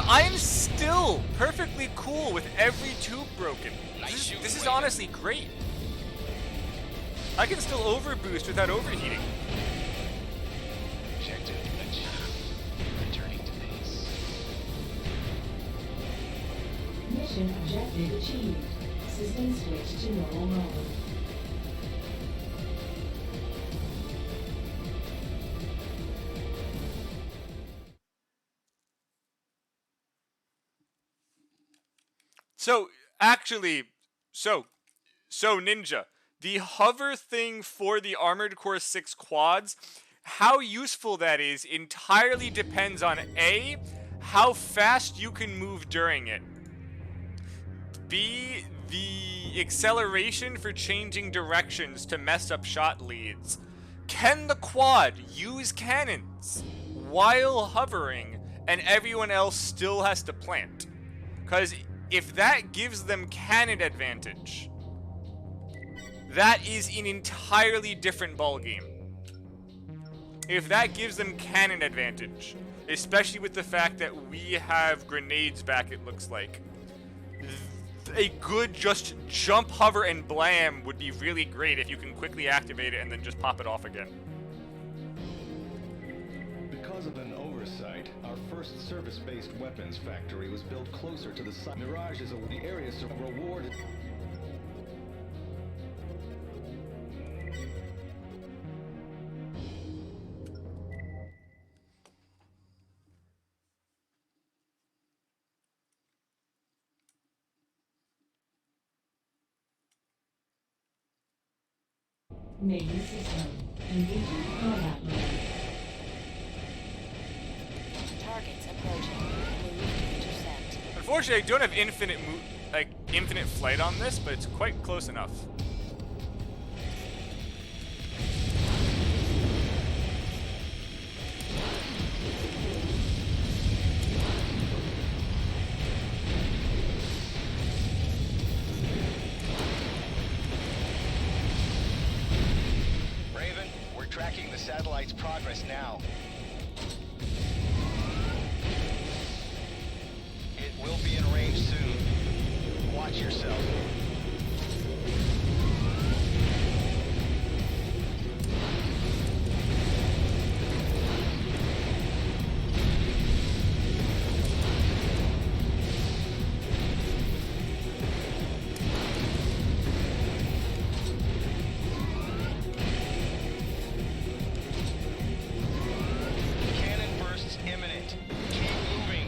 I am still perfectly cool with every tube broken. This is honestly great. I can still overboost without overheating. Objective achieved. Returning to base. Mission objective achieved. System switch to normal mode. So, actually, so Ninja, the hover thing for the Armored Core 6 quads, how useful that is entirely depends on A, how fast you can move during it, B, the acceleration for changing directions to mess up shot leads. Can the quad use cannons while hovering and everyone else still has to plant? Because if that gives them cannon advantage, that is an entirely different ballgame. If that gives them cannon advantage, especially with the fact that we have grenades back, it looks like, a good just jump, hover, and blam would be really great if you can quickly activate it and then just pop it off again. Because of an oversight, our first service-based weapons factory was built closer to the site. Mirage is the area to reward. Main system. Engaging combat mode. Targets approaching. Move to intercept. Unfortunately, I don't have infinite flight on this, but it's quite close enough. Raven, we're tracking the satellite's progress now. It will be in range soon. Watch yourself. Cannon bursts imminent. Keep moving.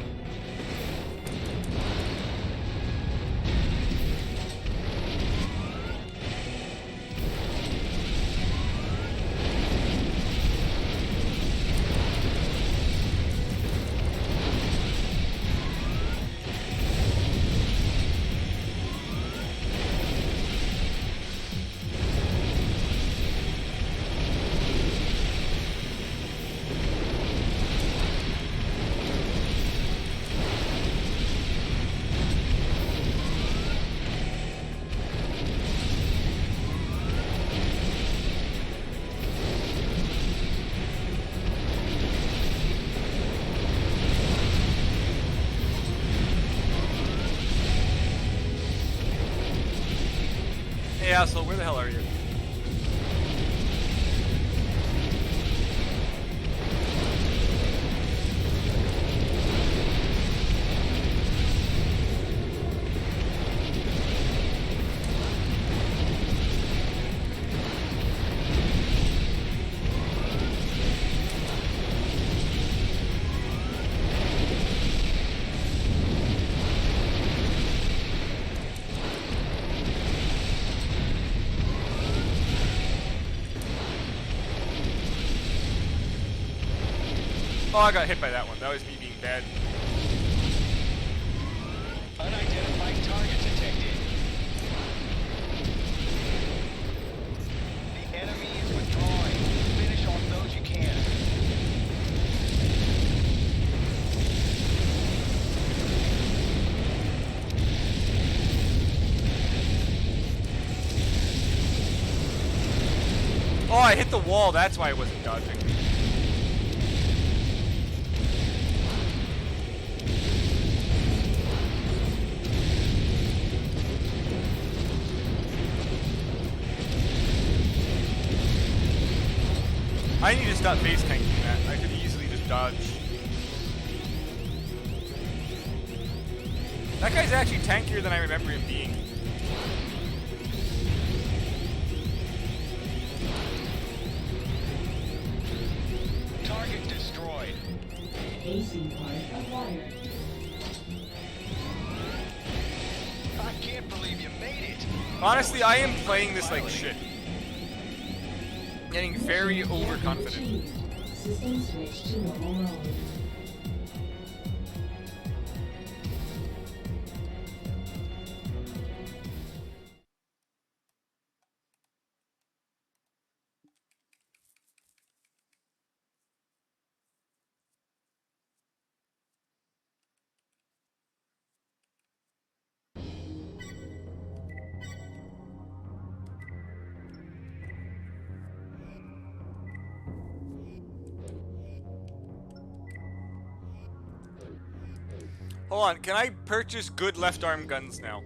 Hey, asshole, where the hell are you? Oh, I got hit by that one. That was me being bad. Unidentified target detected. The enemy is withdrawing. Finish off those you can. Oh, I hit the wall. That's why I wasn't dodging. I need to stop base tanking that. I could easily just dodge. That guy's actually tankier than I remember him being. Target destroyed. AC part acquired. I can't believe you made it. Honestly, I am playing this like shit. Getting very overconfident. System switch to normal mode. Hold on, can I purchase good left arm guns now?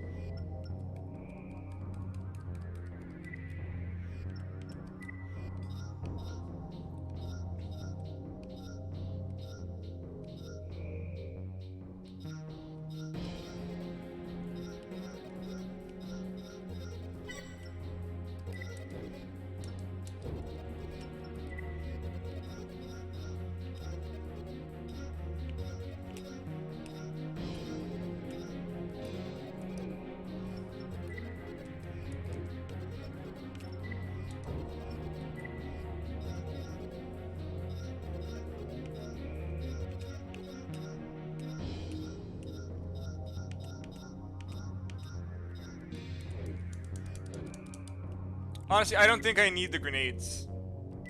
Honestly, I don't think I need the grenades.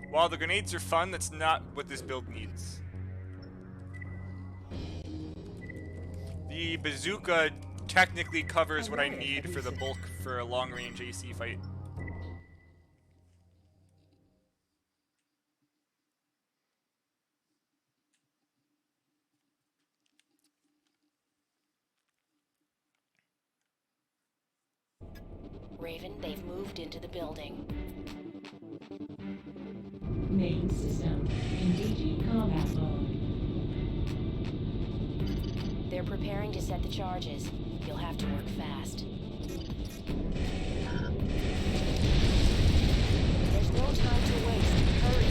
While the grenades are fun, that's not what this build needs. The bazooka technically covers what I need for the bulk for a long-range AC fight. Raven, they've moved into the building. Main system engaging combat mode. They're preparing to set the charges. You'll have to work fast. There's no time to waste. Hurry.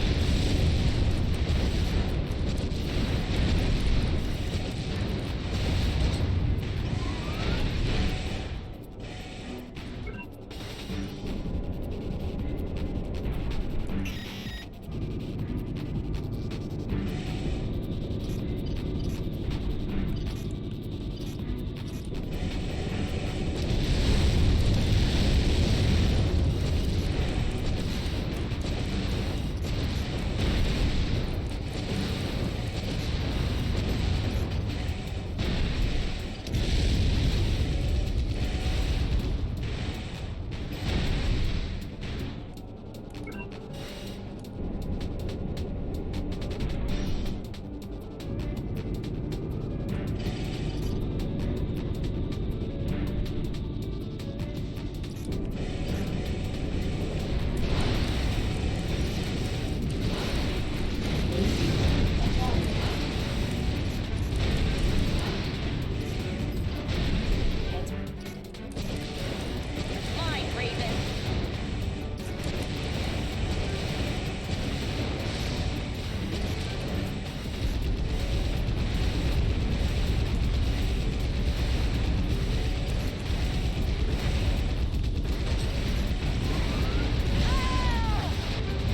Mine, Raven.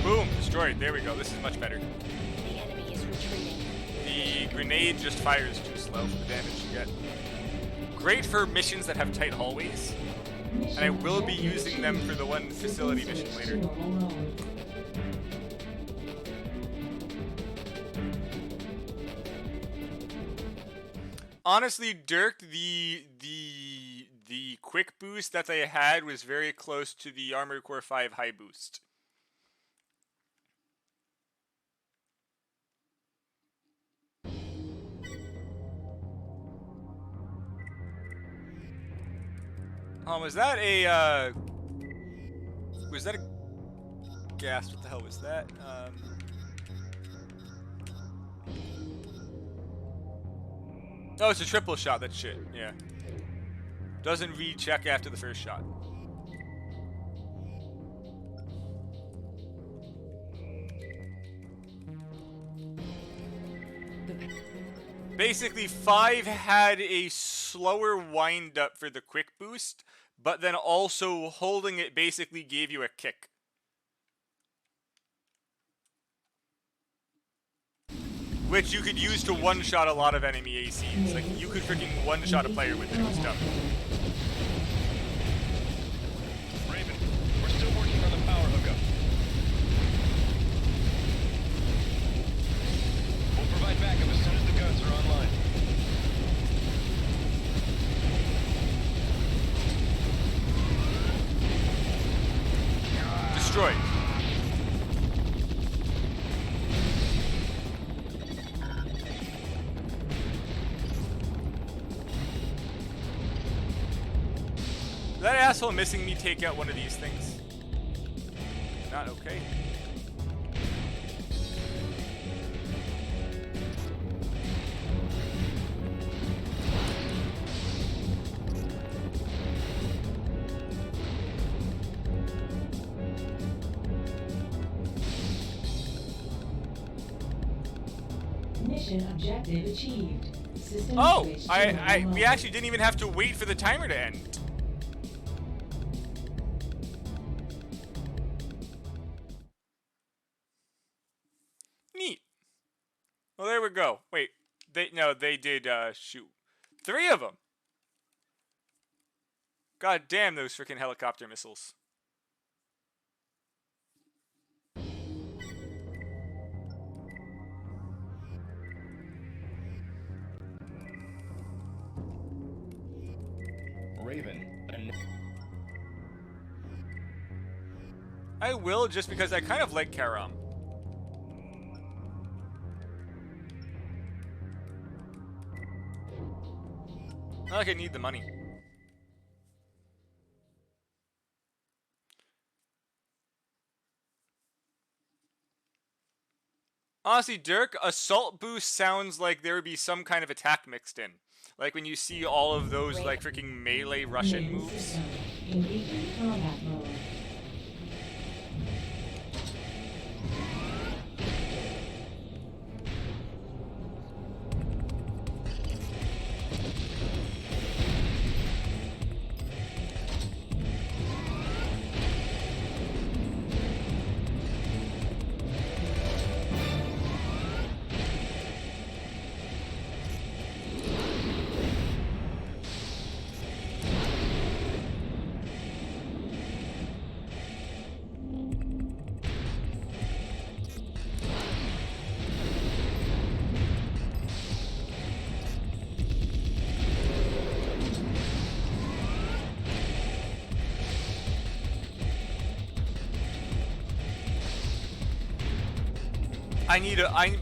Boom, destroyed. There we go. This is much better. The enemy is retreating. The grenade just fires too slow for the damage you get. Great for missions that have tight hallways. And I will be using them for the one facility mission later. Honestly, Dirk, the quick boost that they had was very close to the Armored Core 5 high boost. Was that a gas? What the hell was that? Oh, it's a triple shot. That shit. Yeah. Doesn't recheck after the first shot. Basically, 5 had a slower wind up for the quick boost, but then also holding it basically gave you a kick. Which you could use to one-shot a lot of enemy ACs. Like, you could freaking one-shot a player with it. It was dumb. Raven, we're still working on the power hookup. We'll provide backup as soon as the guns are online. Destroyed. That asshole missing me take out one of these things? Not okay. Mission objective achieved. System Oh, switch to we normal mode. actually didn't even have to wait for the timer to end. Neat. Well, there we go. Wait, they did shoot 3 of them. God damn those freaking helicopter missiles. Raven, and I will, just because I kind of like Karam. Not like I need the money. Honestly, Dirk, assault boost sounds like there would be some kind of attack mixed in. Like when you see all of those like freaking melee Russian Main moves. system in combat mode.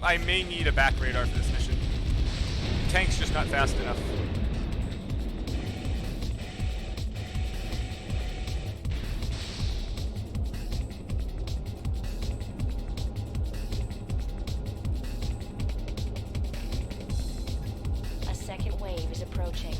I may need a back radar for this mission. Tank's just not fast enough. A second wave is approaching.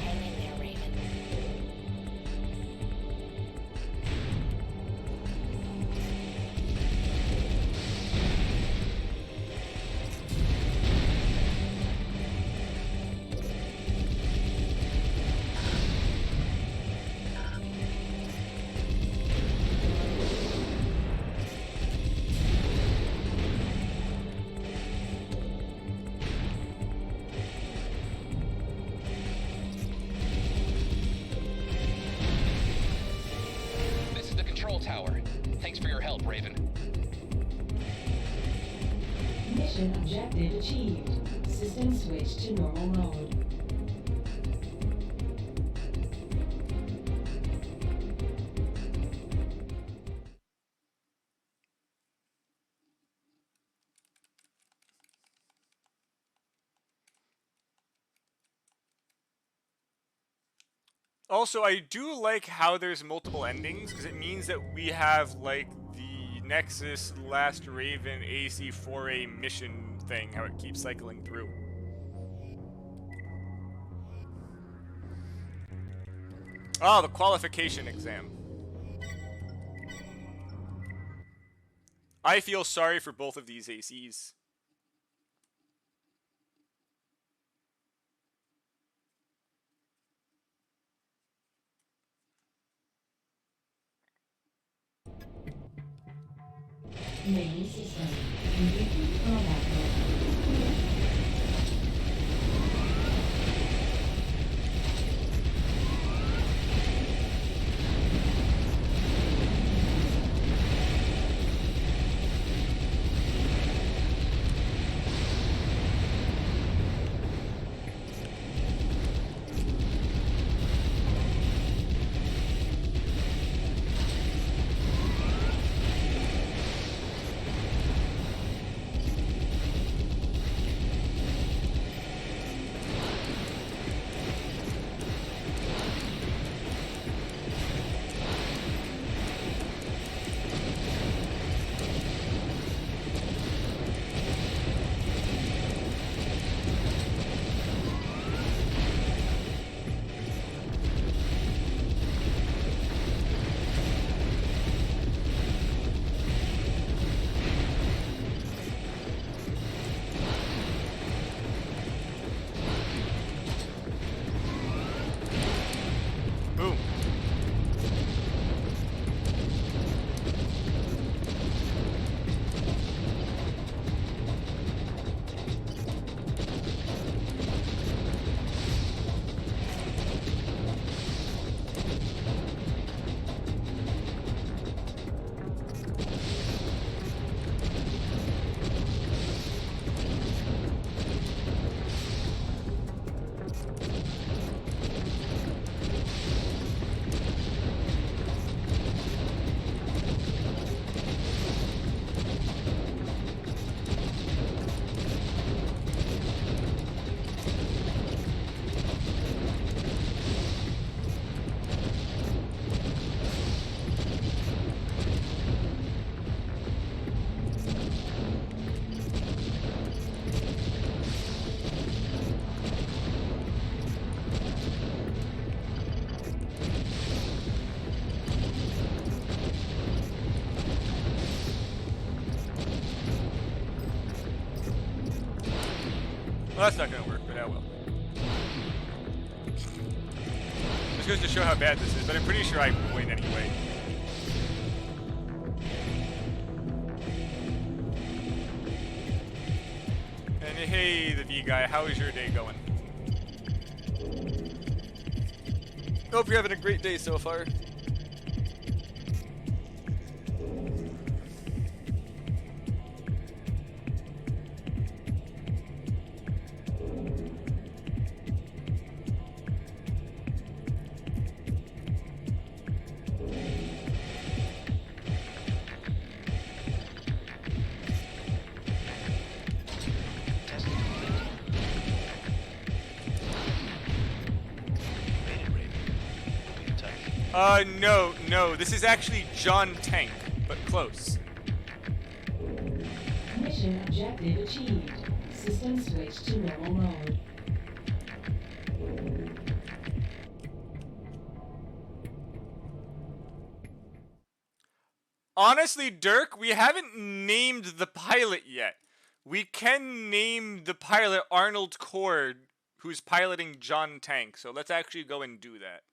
Hang in there, Raven. This is the control tower. Thanks for your help, Raven. Mission objective achieved. System switch to normal mode. Also, I do like how there's multiple endings, because it means that we have, like, the Nexus, Last Raven, AC-4A mission thing, how it keeps cycling through. Oh, the qualification exam. I feel sorry for both of these ACs. Main system. Completing combat mode. Boom. Well, that's not gonna work, but yeah, well. Just goes to show how bad this is, but I'm pretty sure I win anyway. And hey, the V guy, how is your day going? Hope you're having a great day so far. No, this is actually John Tank, but close. Mission objective achieved. System switch to normal mode. Honestly, Dirk, we haven't named the pilot yet. We can name the pilot Arnold Cord, who's piloting John Tank, so let's actually go and do that.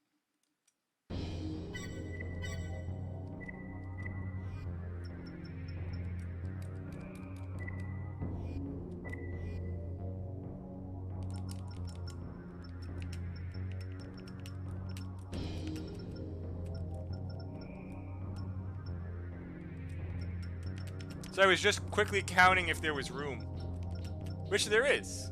So I was just quickly counting if there was room. Which there is.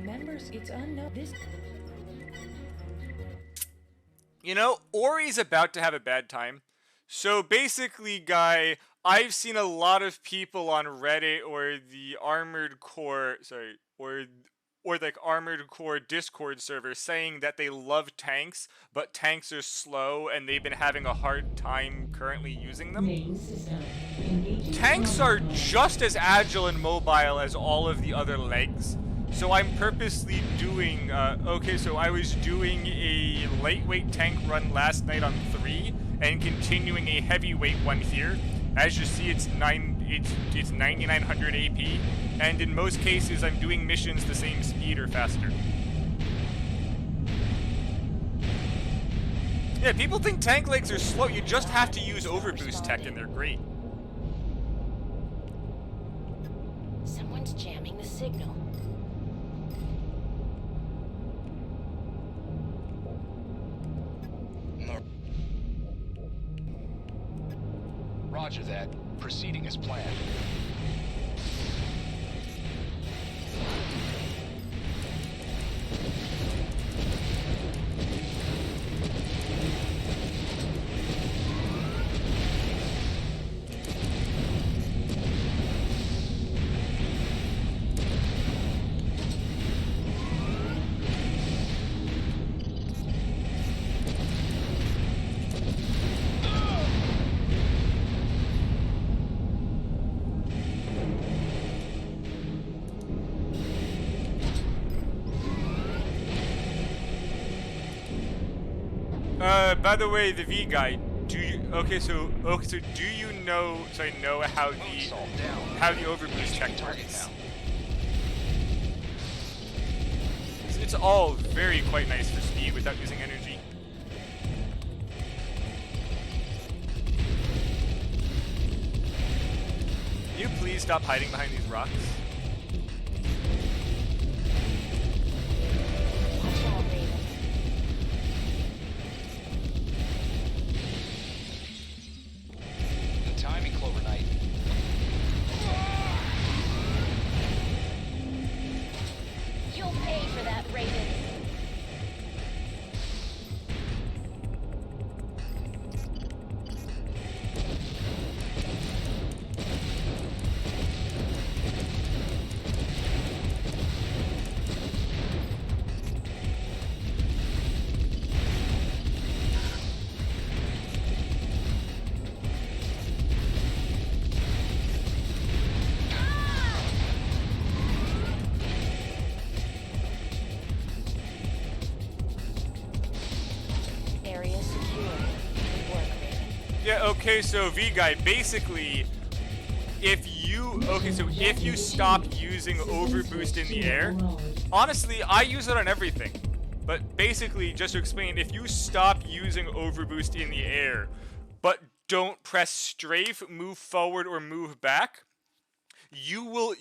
Members, it's unknown. This. You know, Ori's about to have a bad time. So basically, guy, I've seen a lot of people on Reddit or the Armored Core, sorry, or like Armored Core Discord server saying that they love tanks, but tanks are slow and they've been having a hard time currently using them. Main system. Engaging Tanks are throttle. just as agile and mobile as all of the other legs. So I'm purposely doing, okay, so I was doing a lightweight tank run last night on 3, and continuing a heavyweight one here. As you see, it's 9900 AP, and in most cases I'm doing missions the same speed or faster. Yeah, people think tank legs are slow, you just have to use overboost tech and they're great. Someone's jamming the signal. Roger that. Proceeding as planned. By the way, the V guy, do you so do you know how the overboost tech works? It's all very quite nice for speed without using energy. Can you please stop hiding behind these rocks? Watch out, Raven. The timing, Clover Knight. You'll pay for that, Raven. Area secure. Good work, Raven. Yeah, okay, so V guy, basically, if you stop using overboost in the air, honestly, I use it on everything. But basically, just to explain, if you stop using overboost in the air, but don't press strafe, move forward, or move back, you will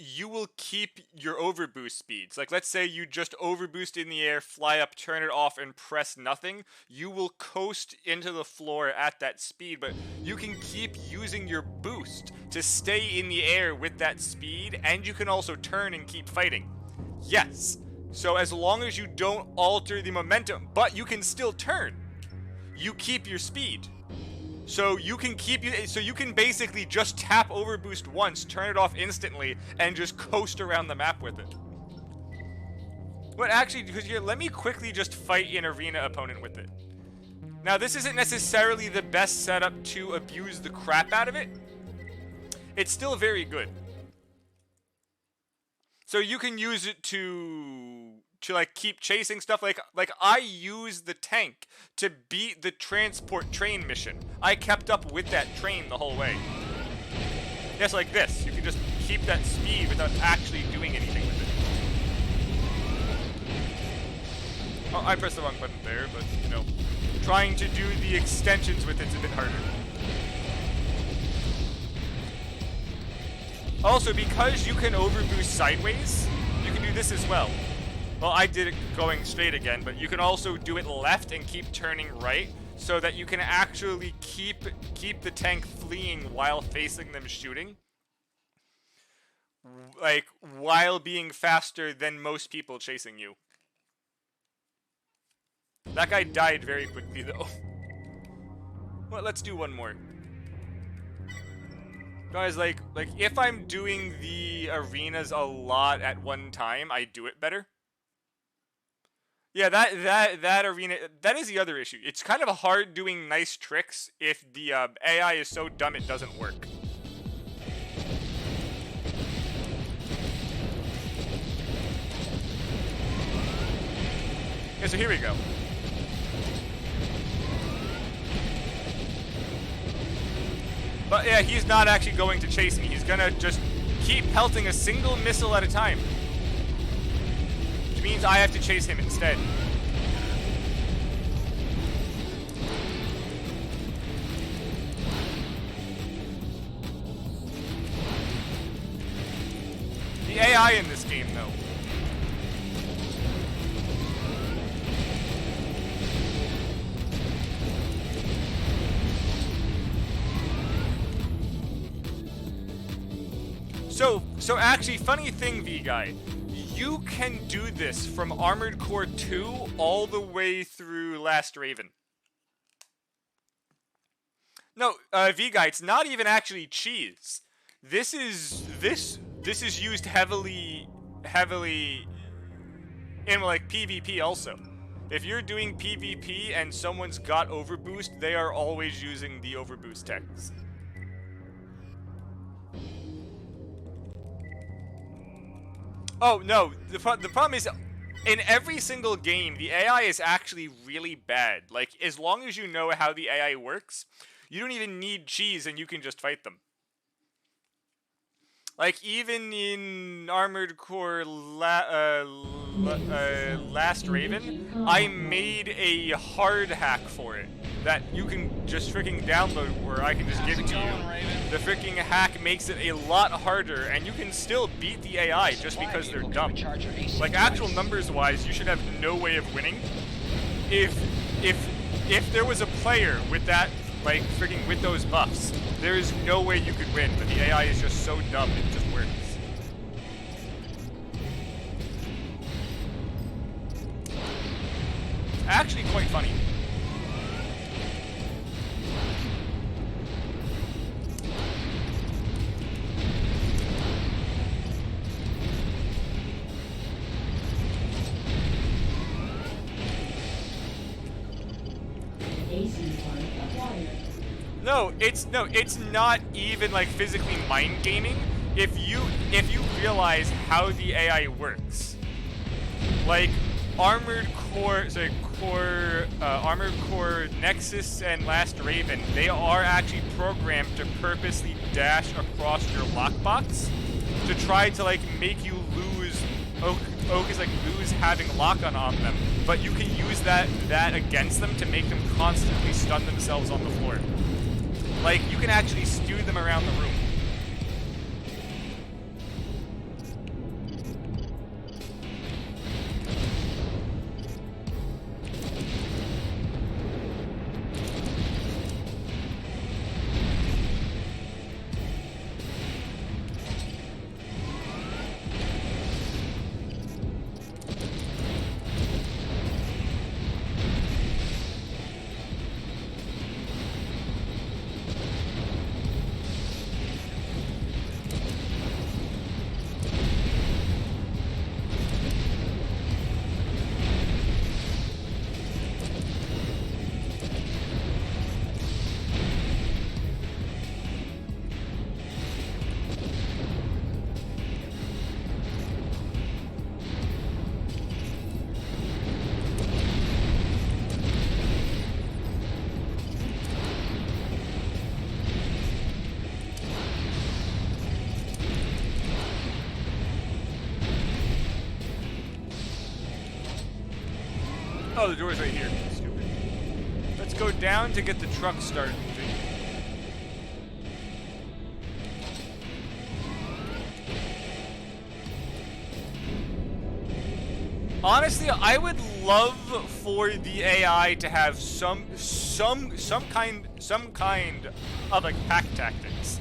keep your overboost speeds. Like, let's say you just overboost in the air, fly up, turn it off, and press nothing. You will coast into the floor at that speed, but you can keep using your boost to stay in the air with that speed, and you can also turn and keep fighting. Yes. So as long as you don't alter the momentum, but you can still turn, you keep your speed. So you can basically just tap overboost once, turn it off instantly, and just coast around the map with it. But actually, because here, let me quickly just fight an arena opponent with it. Now, this isn't necessarily the best setup to abuse the crap out of it. It's still very good. So you can use it to like keep chasing stuff. Like I use the tank to beat the transport train mission. I kept up with that train the whole way. Yes, like this. You can just keep that speed without actually doing anything with it. Oh, I pressed the wrong button there, but you know, trying to do the extensions with it's a bit harder. Also, because you can overboost sideways, you can do this as well. Well, I did it going straight again, but you can also do it left and keep turning right, so that you can actually keep the tank fleeing while facing them shooting. Like, while being faster than most people chasing you. That guy died very quickly, though. Well, let's do one more. Guys, like if I'm doing the arenas a lot at one time, I do it better. Yeah, that arena, that is the other issue. It's kind of hard doing nice tricks if the AI is so dumb it doesn't work. Okay, so here we go. But yeah, he's not actually going to chase me. He's gonna just keep pelting a single missile at a time. Which means I have to chase him instead. The AI in this game, though. So actually, funny thing, V-Guy, you can do this from Armored Core 2 all the way through Last Raven. No, V-Guy, it's not even actually cheese. This is used heavily in like PvP also. If you're doing PvP and someone's got overboost, they are always using the overboost techs. Oh no, the problem is, in every single game, the AI is actually really bad. Like, as long as you know how the AI works, you don't even need cheese and you can just fight them. Like, even in Armored Core Last Raven, I made a hard hack for it that you can just freaking download, where I can just give it to you. The freaking hack makes it a lot harder, and you can still beat the AI just because they're dumb. Like, actual numbers-wise, you should have no way of winning. If there was a player with that, like, freaking with those buffs, there is no way you could win, but the AI is just so dumb, it just works. Actually quite funny. No, it's not even like physically mind gaming. If you realize how the AI works, like Armored Core Nexus and Last Raven, they are actually programmed to purposely dash across your lockbox to try to like make you lose. Oak is like lose having lock-on on them, but you can use that against them to make them constantly stun themselves on the floor. Like, you can actually stew them around the room. Oh, the door's right here. Stupid. Let's go down to get the truck started. Honestly, I would love for the AI to have some kind of like pack tactics.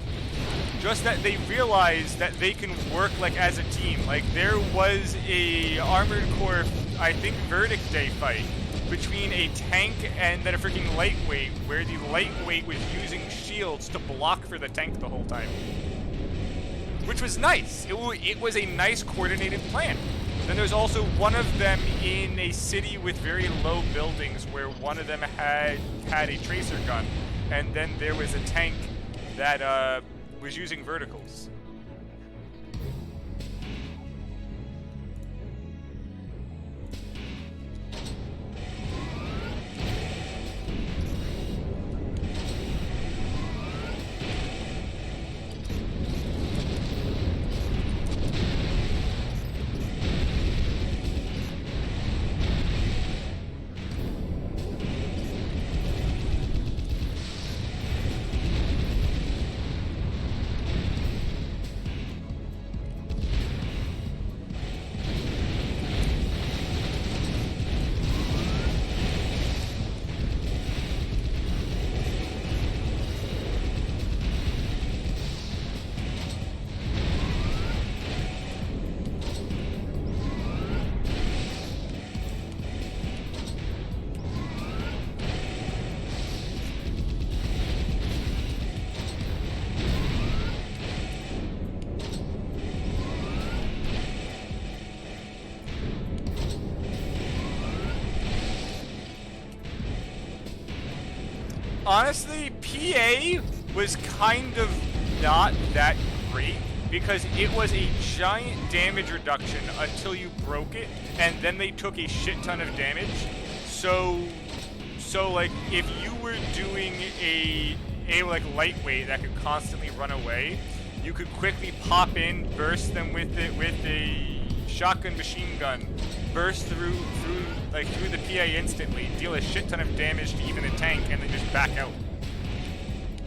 Just that they realize that they can work like as a team. Like there was a Armored Core, I think, Verdict Day fight between a tank and then a freaking lightweight, where the lightweight was using shields to block for the tank the whole time. Which was nice. It was a nice coordinated plan. Then there's also one of them in a city with very low buildings where one of them had a tracer gun, and then there was a tank that was using verticals. Honestly, PA was kind of not that great because it was a giant damage reduction until you broke it, and then they took a shit ton of damage. So like if you were doing a like lightweight that could constantly run away, you could quickly pop in, burst them with a shotgun machine gun, burst through the PA instantly, deal a shit ton of damage to even a tank, and then just back out.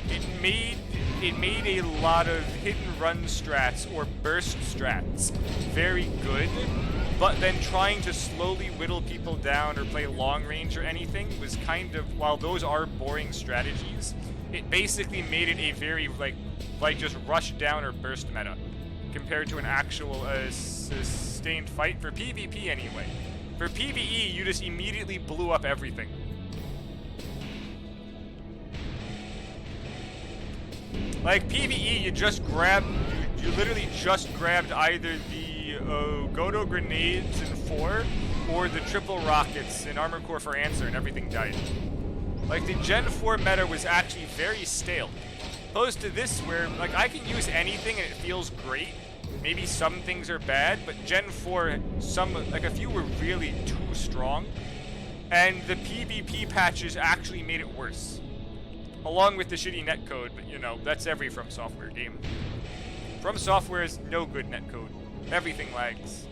It made a lot of hit and run strats or burst strats very good, but then trying to slowly whittle people down or play long range or anything was kind of, while those are boring strategies, it basically made it a very like just rush down or burst meta compared to an actual sustained fight for PvP anyway. For PvE, you just immediately blew up everything. Like PvE, you literally just grabbed either the Godo grenades in 4 or the triple rockets in Armor Core for Answer, and everything died. Like the Gen 4 meta was actually very stale. Opposed to this, where like I can use anything and it feels great. Maybe some things are bad, but Gen 4, a few were really too strong, and the PvP patches actually made it worse. Along with the shitty netcode, but you know, that's every From Software game. From Software is no good netcode. Everything lags.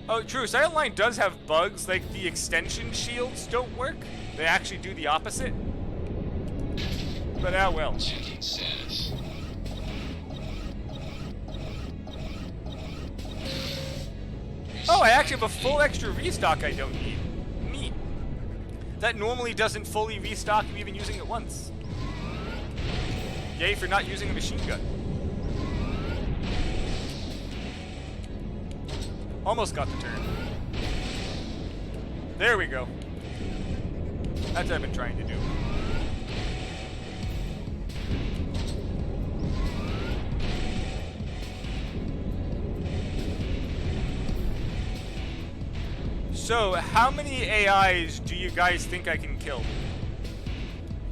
Oh, true, Silent Line does have bugs, like the extension shields don't work. They actually do the opposite. But well. Oh, I actually have a full extra restock I don't need. Neat. That normally doesn't fully restock you even using it once. Yay for not using a machine gun. Almost got the turn. There we go. That's what I've been trying to do. So, how many AIs do you guys think I can kill?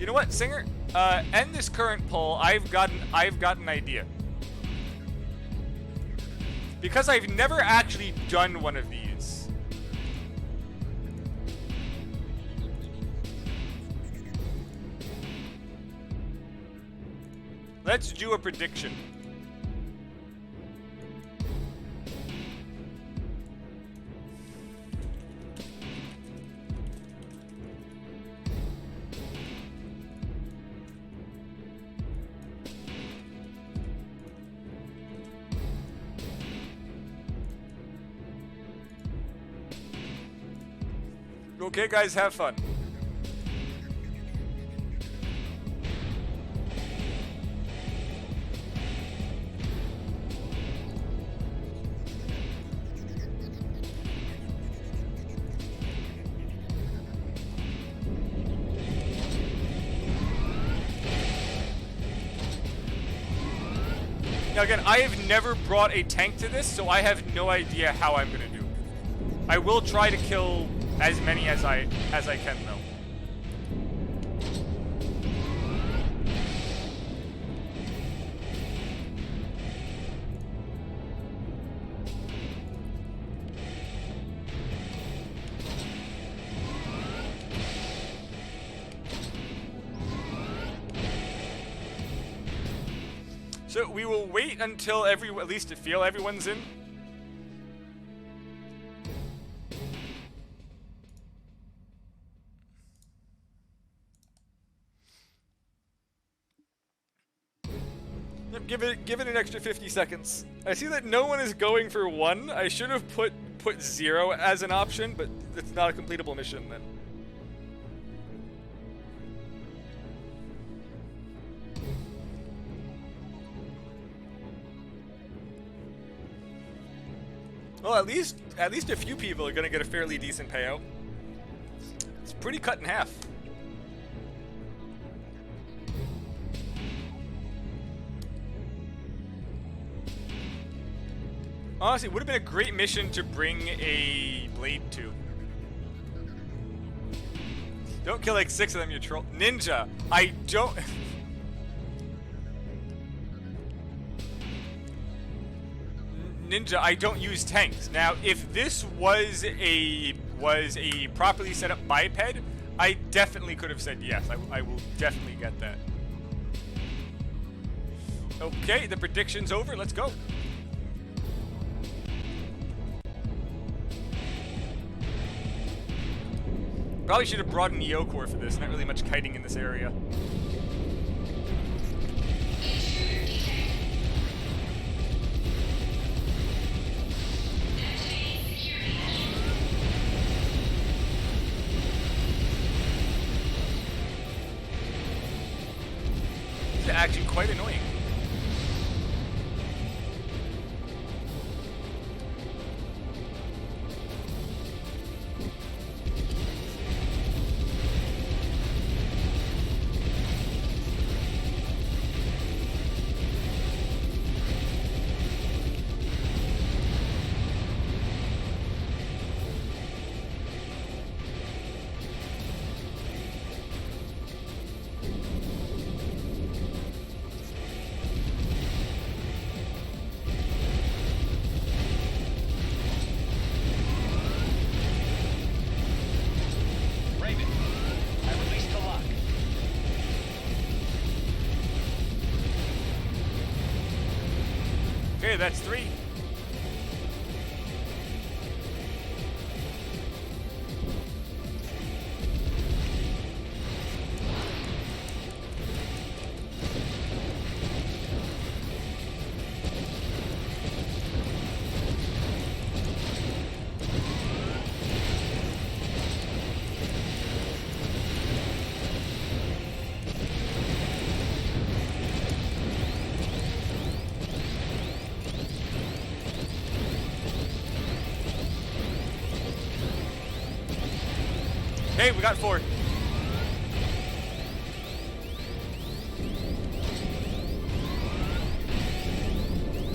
You know what, Singer? End this current poll. I've got an idea. Because I've never actually done one of these. Let's do a prediction. Okay, guys, have fun. Now again, I have never brought a tank to this, so I have no idea how I'm gonna do. I will try to kill as many as I can though. So we will wait until at least to feel everyone's in. Yep, give it an extra 50 seconds. I see that no one is going for 1. I should have put 0 as an option, but it's not a completable mission then. Well, at least a few people are gonna get a fairly decent payout. It's pretty cut in half. Honestly, it would have been a great mission to bring a blade to. Don't kill like 6 of them, you troll. Ninja, I don't... Ninja, I don't use tanks. Now, if this was a properly set up biped, I definitely could have said yes. I will definitely get that. Okay, the prediction's over. Let's go. Probably should have brought an EO core for this. Not really much kiting in this area. This is actually quite annoying. Okay, that's 3. Hey, we got 4.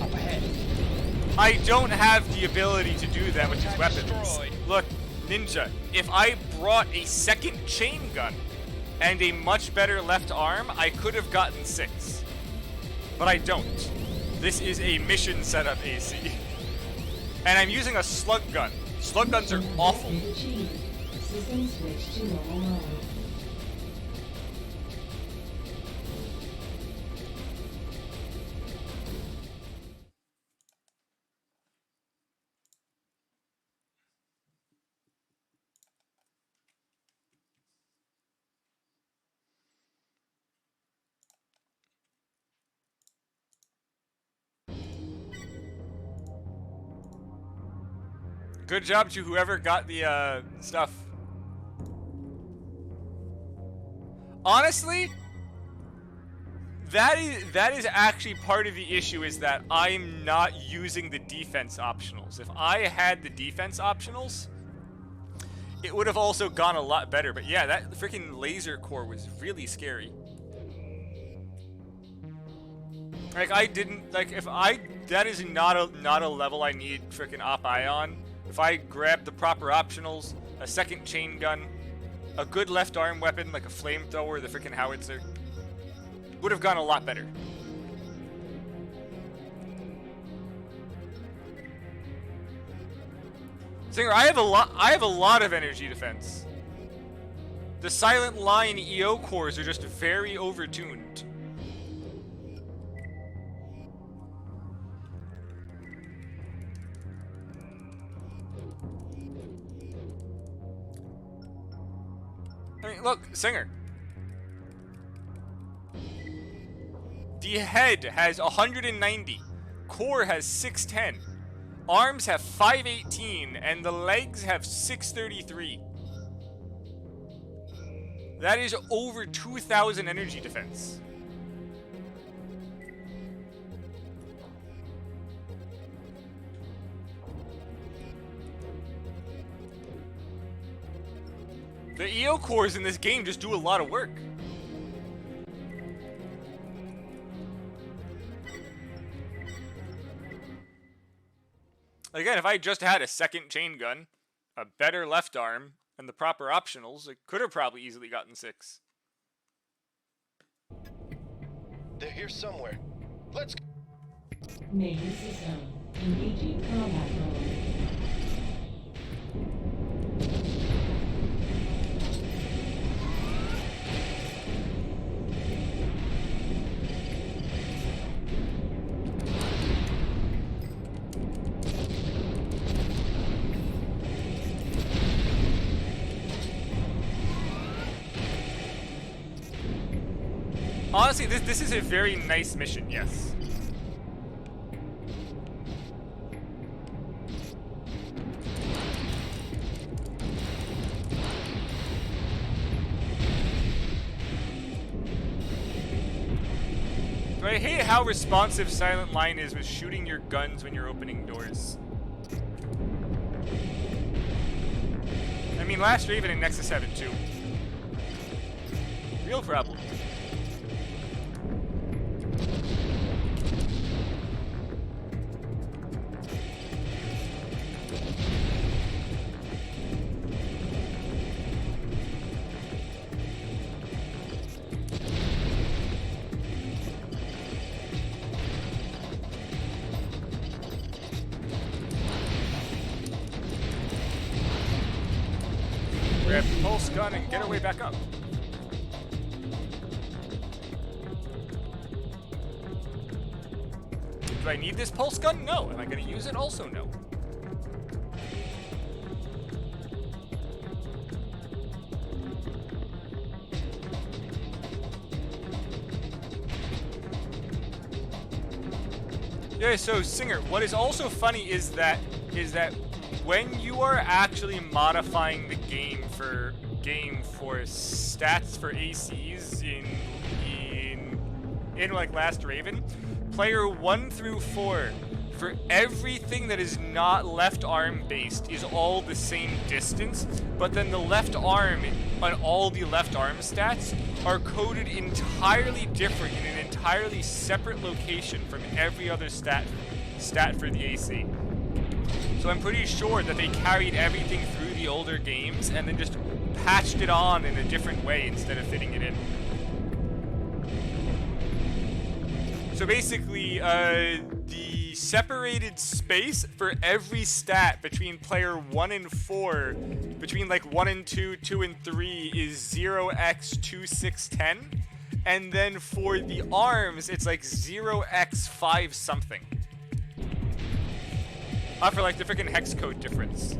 Up ahead. I don't have the ability to do that with his weapons. Destroyed. Look, Ninja, if I brought a second chain gun and a much better left arm, I could have gotten 6. But I don't. This is a mission setup AC. And I'm using a slug gun. Slug guns are awful. System switch to normal mode. Good job to whoever got the stuff. Honestly, that is actually part of the issue, is that I'm not using the defense optionals. If I had the defense optionals, it would have also gone a lot better. But yeah, that freaking laser core was really scary. Like, I didn't, like, if I, that is not a level I need frickin' op-eye on. If I grabbed the proper optionals, a second chain gun, a good left arm weapon, like a flamethrower, the frickin' howitzer, would have gone a lot better. Singer, I have a lot of energy defense. The Silent Line EO cores are just very overtuned. I mean, look, Singer. The head has 190, core has 610, arms have 518, and the legs have 633. That is over 2,000 energy defense. The EO cores in this game just do a lot of work. Again, if I just had a second chain gun, a better left arm, and the proper optionals, it could have probably easily gotten 6. They're here somewhere. Let's go. Main system. Engaging combat mode. Honestly, this is a very nice mission, yes. But I hate how responsive Silent Line is with shooting your guns when you're opening doors. I mean, Last Raven and Nexus have it too. Real problem. Grab the pulse gun and get our way back up. Do I need this pulse gun? No. Am I going to use it? Also, no. Yeah, so Singer, what is also funny is that when you are actually modifying the game for stats for ACs in like Last Raven, player 1 through 4 for everything that is not left arm based is all the same distance, but then the left arm on all the left arm stats are coded entirely different in an entirely separate location from every other stat for the AC. So I'm pretty sure that they carried everything through the older games and then just patched it on in a different way instead of fitting it in. So basically, the separated space for every stat between player 1 and 4, between like 1 and 2, 2 and 3 is 0x2610. And then for the arms, it's like 0x5 something. For like the freaking hex code difference.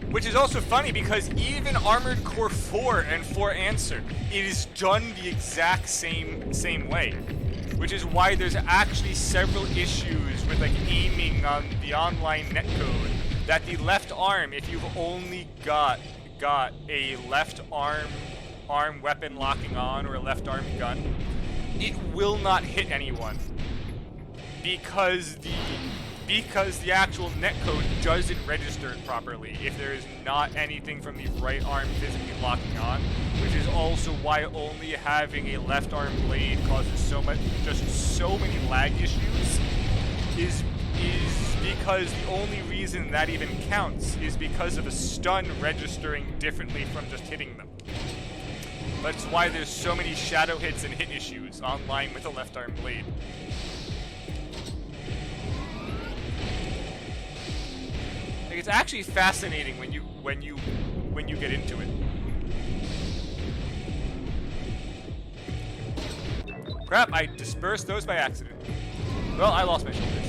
Which is also funny because even Armored Core 4 and 4 Answer, it is done the exact same way. Which is why there's actually several issues with like aiming on the online netcode. That the left arm, if you've only got a left arm weapon locking on or a left arm gun, it will not hit anyone because the actual netcode doesn't register it properly if there is not anything from the right arm physically locking on, which is also why only having a left arm blade causes so many lag issues is because the only reason that even counts is because of a stun registering differently from just hitting them. That's why there's so many shadow hits and hit issues online with a left arm blade. Like, it's actually fascinating when you get into it. Crap, I dispersed those by accident. Well, I lost my shoulders.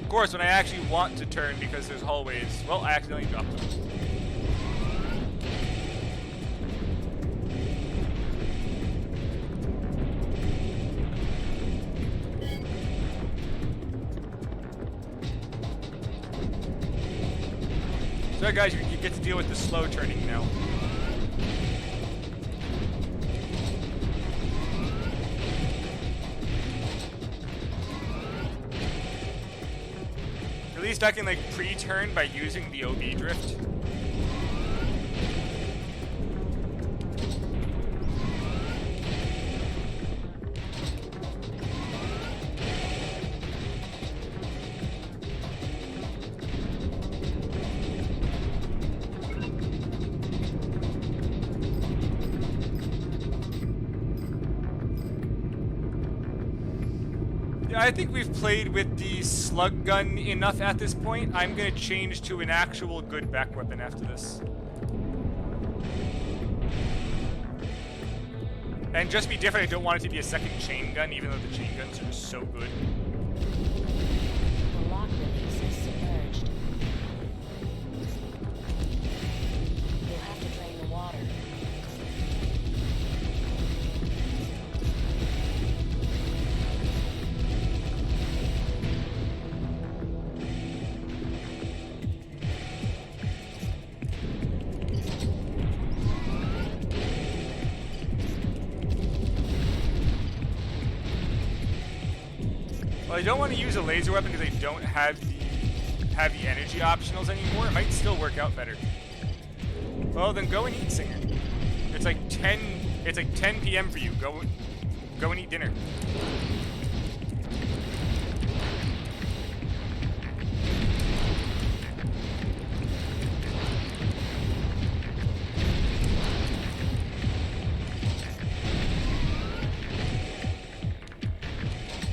Of course, when I actually want to turn because there's hallways, well, I accidentally dropped them. So guys, you get to deal with the slow turning now. At least I can like pre-turn by using the OB drift. I think we've played with the slug gun enough at this point. I'm gonna change to an actual good back weapon after this. And just be different, I don't want it to be a second chain gun, even though the chain guns are just so good. The lock release is submerged. You'll have to drain the water. Well, I don't want to use a laser weapon because I don't have the energy optionals anymore. It might still work out better. Well, then go and eat, Singer. It's like 10 p.m. for you. Go and eat dinner.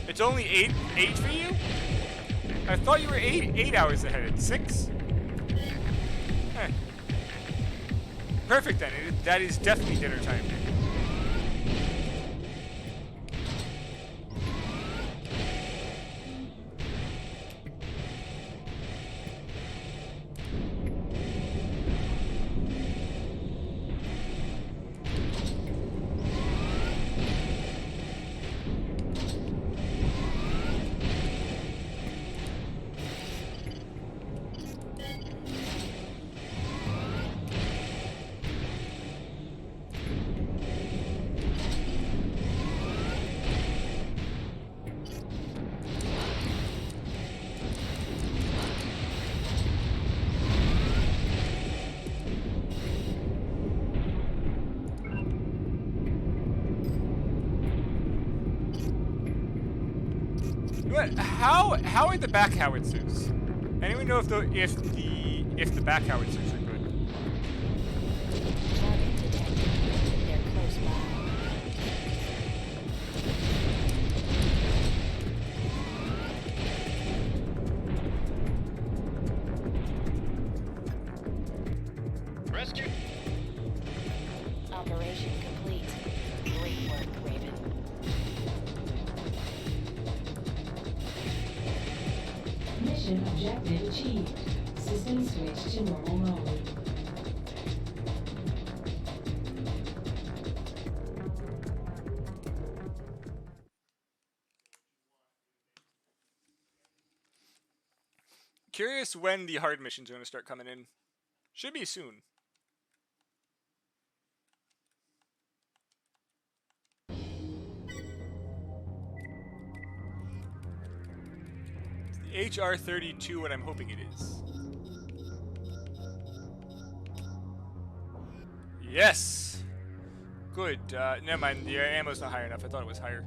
It's only eight for you? I thought you were eight hours ahead. It's 6? Huh. Perfect then. That is definitely dinner time. What? How are the back howitzers? Anyone know if the back howitzers are good? Target detected. They're close by. Rescue. Operation complete. Great work, Raven. Mission objective achieved. System switch to normal mode. Curious when the hard missions are going to start coming in. Should be soon. HR-32 what I'm hoping it is? Yes! Good. Never mind, the ammo's not high enough. I thought it was higher.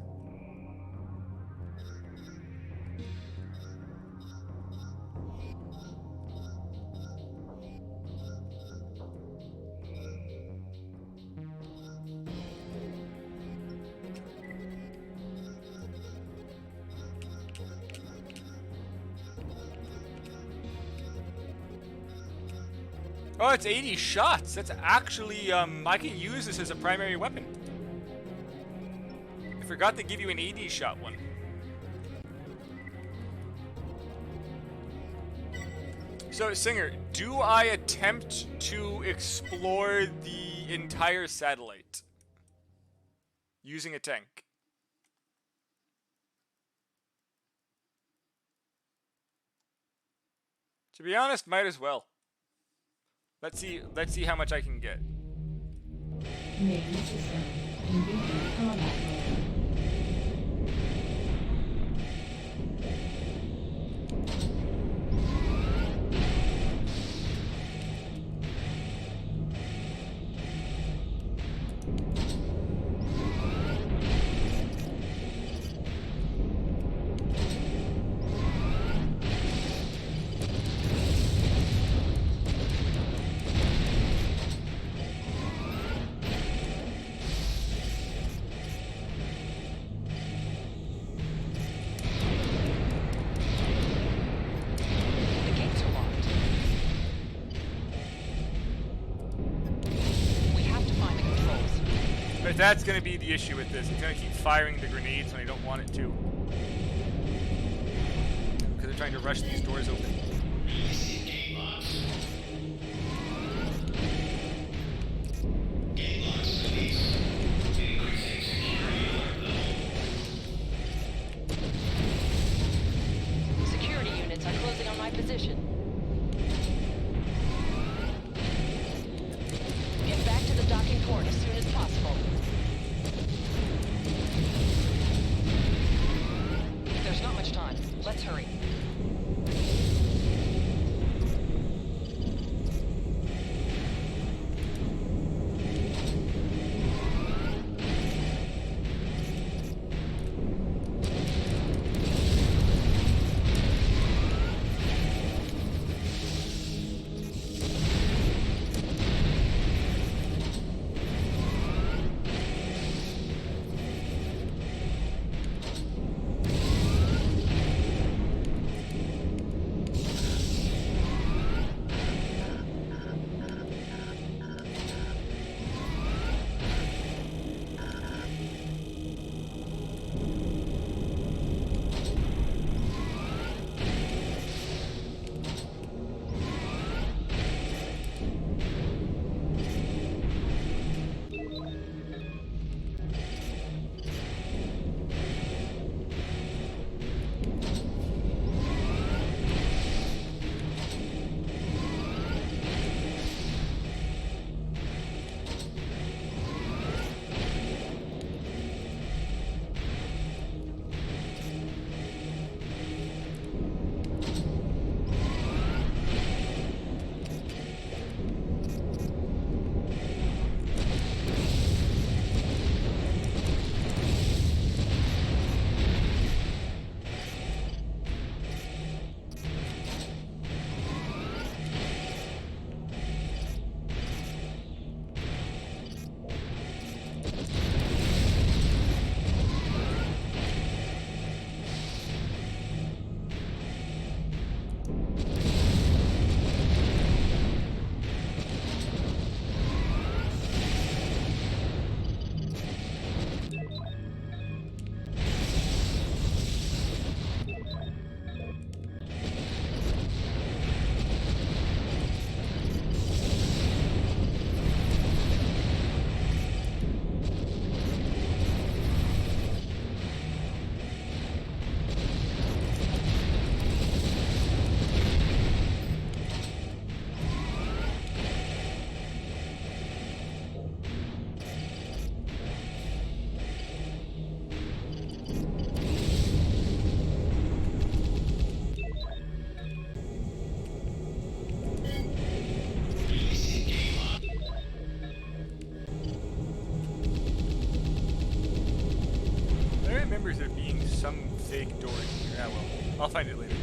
Oh, it's 80 shots. That's actually, I can use this as a primary weapon. I forgot to give you an 80 shot one. So, Singer, do I attempt to explore the entire satellite using a tank? To be honest, might as well. Let's see how much I can get. Main system. Engaging combat mode. The gates are locked. We have to find the controls. But that's going to be the issue with this. It's going to keep firing the grenades when I don't want it to. Because they're trying to rush these doors open. Security units are closing on my position. Get back to the docking port as soon as possible. There's not much time. Let's hurry. some fake door in here. Ah, well. I'll find it later.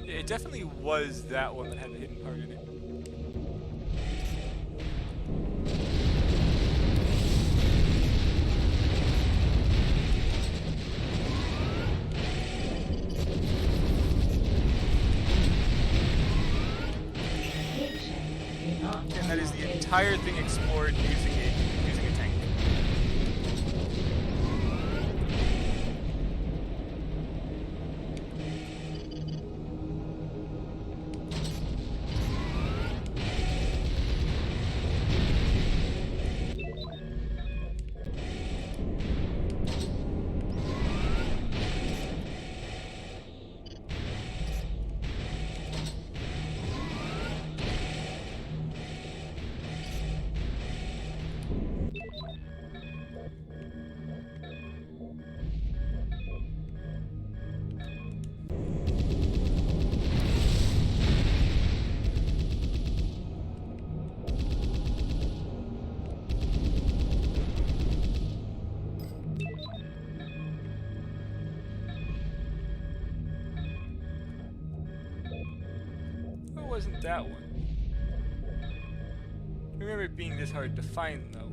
It definitely was that one that had the hidden part in it. And that is the entire thing explored using a tank. Wasn't that one? I remember it being this hard to find, though.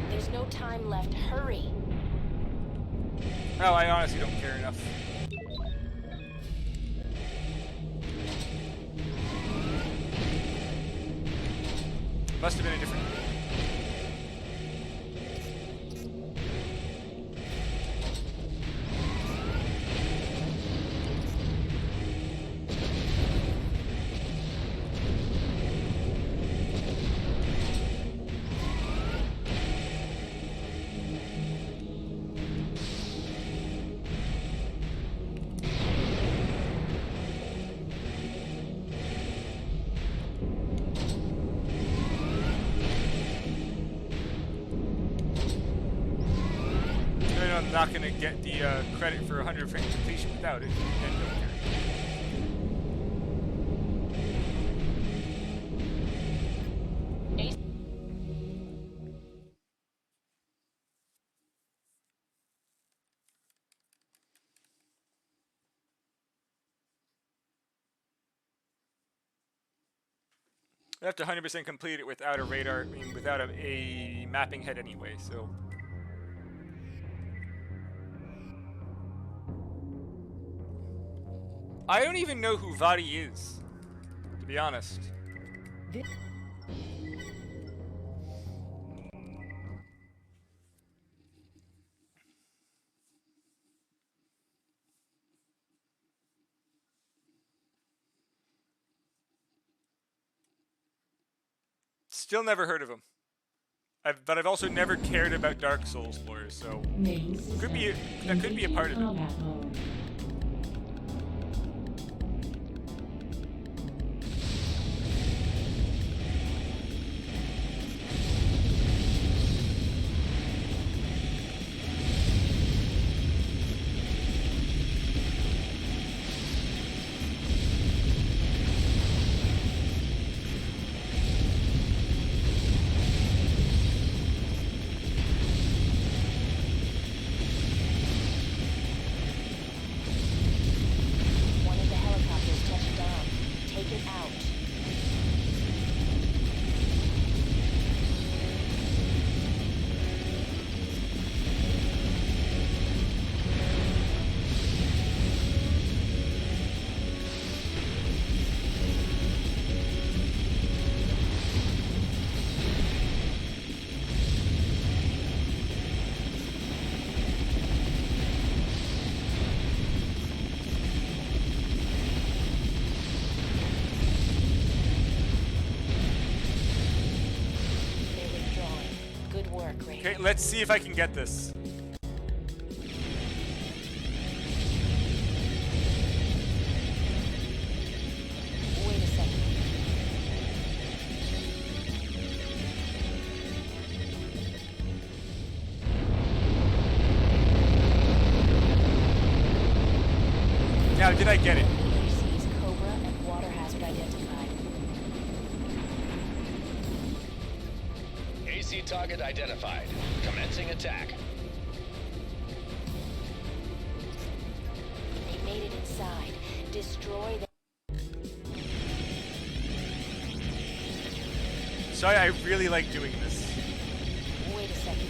There's no time left. Hurry. Oh, I honestly don't care enough. Must have been a different. I'm not going to get the credit for 100 frame completion without it, and don't care. I have to 100% complete it without a radar, without a mapping head anyway, so... I don't even know who Vadi is, to be honest. Still never heard of him. But I've also never cared about Dark Souls lore, so that could be a part of it. upgrade. Okay, let's see if I can get this. Wait a second. Now, did I get it? AC's Cobra and water hazard identified. AC target identified. Commencing attack. They made it inside. Destroy the... Sorry, I really like doing this. Wait a second.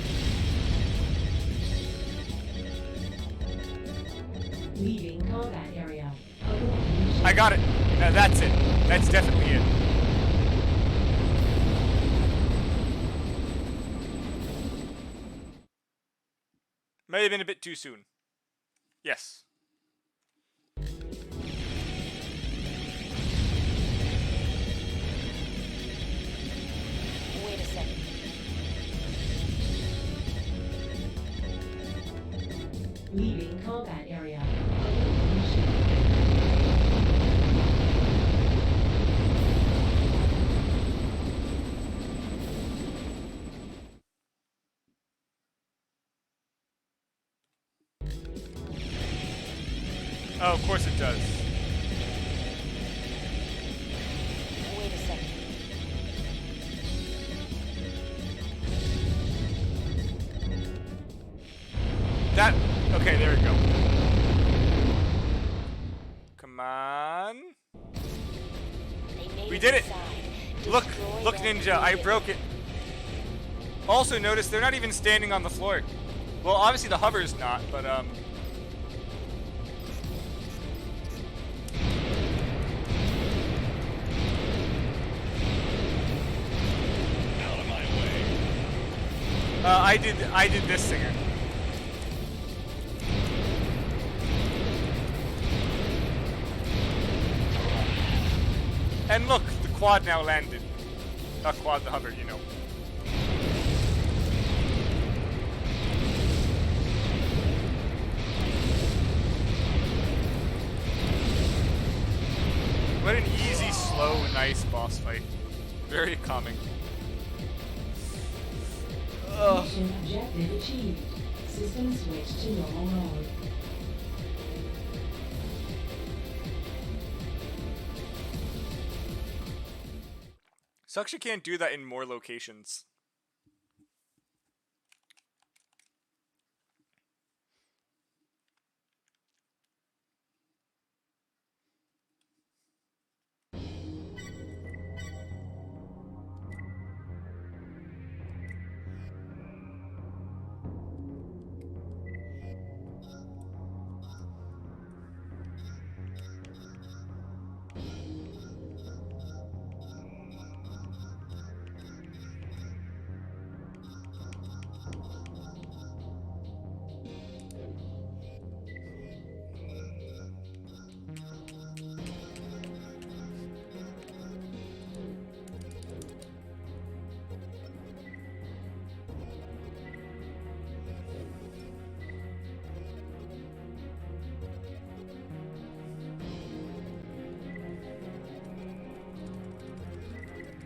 Leaving combat area. Abort mission. I got it. Now that's it. That's definitely it. May have been a bit too soon. Yes. Wait a second. Leaving combat area. Abort mission. Oh, of course it does. Wait a second. That. Okay, there we go. Come on. They made We did it. inside. Look, Destroy look, that Ninja, I unit. broke it. Also, notice they're not even standing on the floor. Well, obviously the hover's not, but Out of my way. I did this singer. And look, the quad now landed. Not quad, the hover, you know. What an easy, slow, nice boss fight. Very calming. Ugh. Mission objective achieved. System switch to normal mode. Sucks you can't do that in more locations.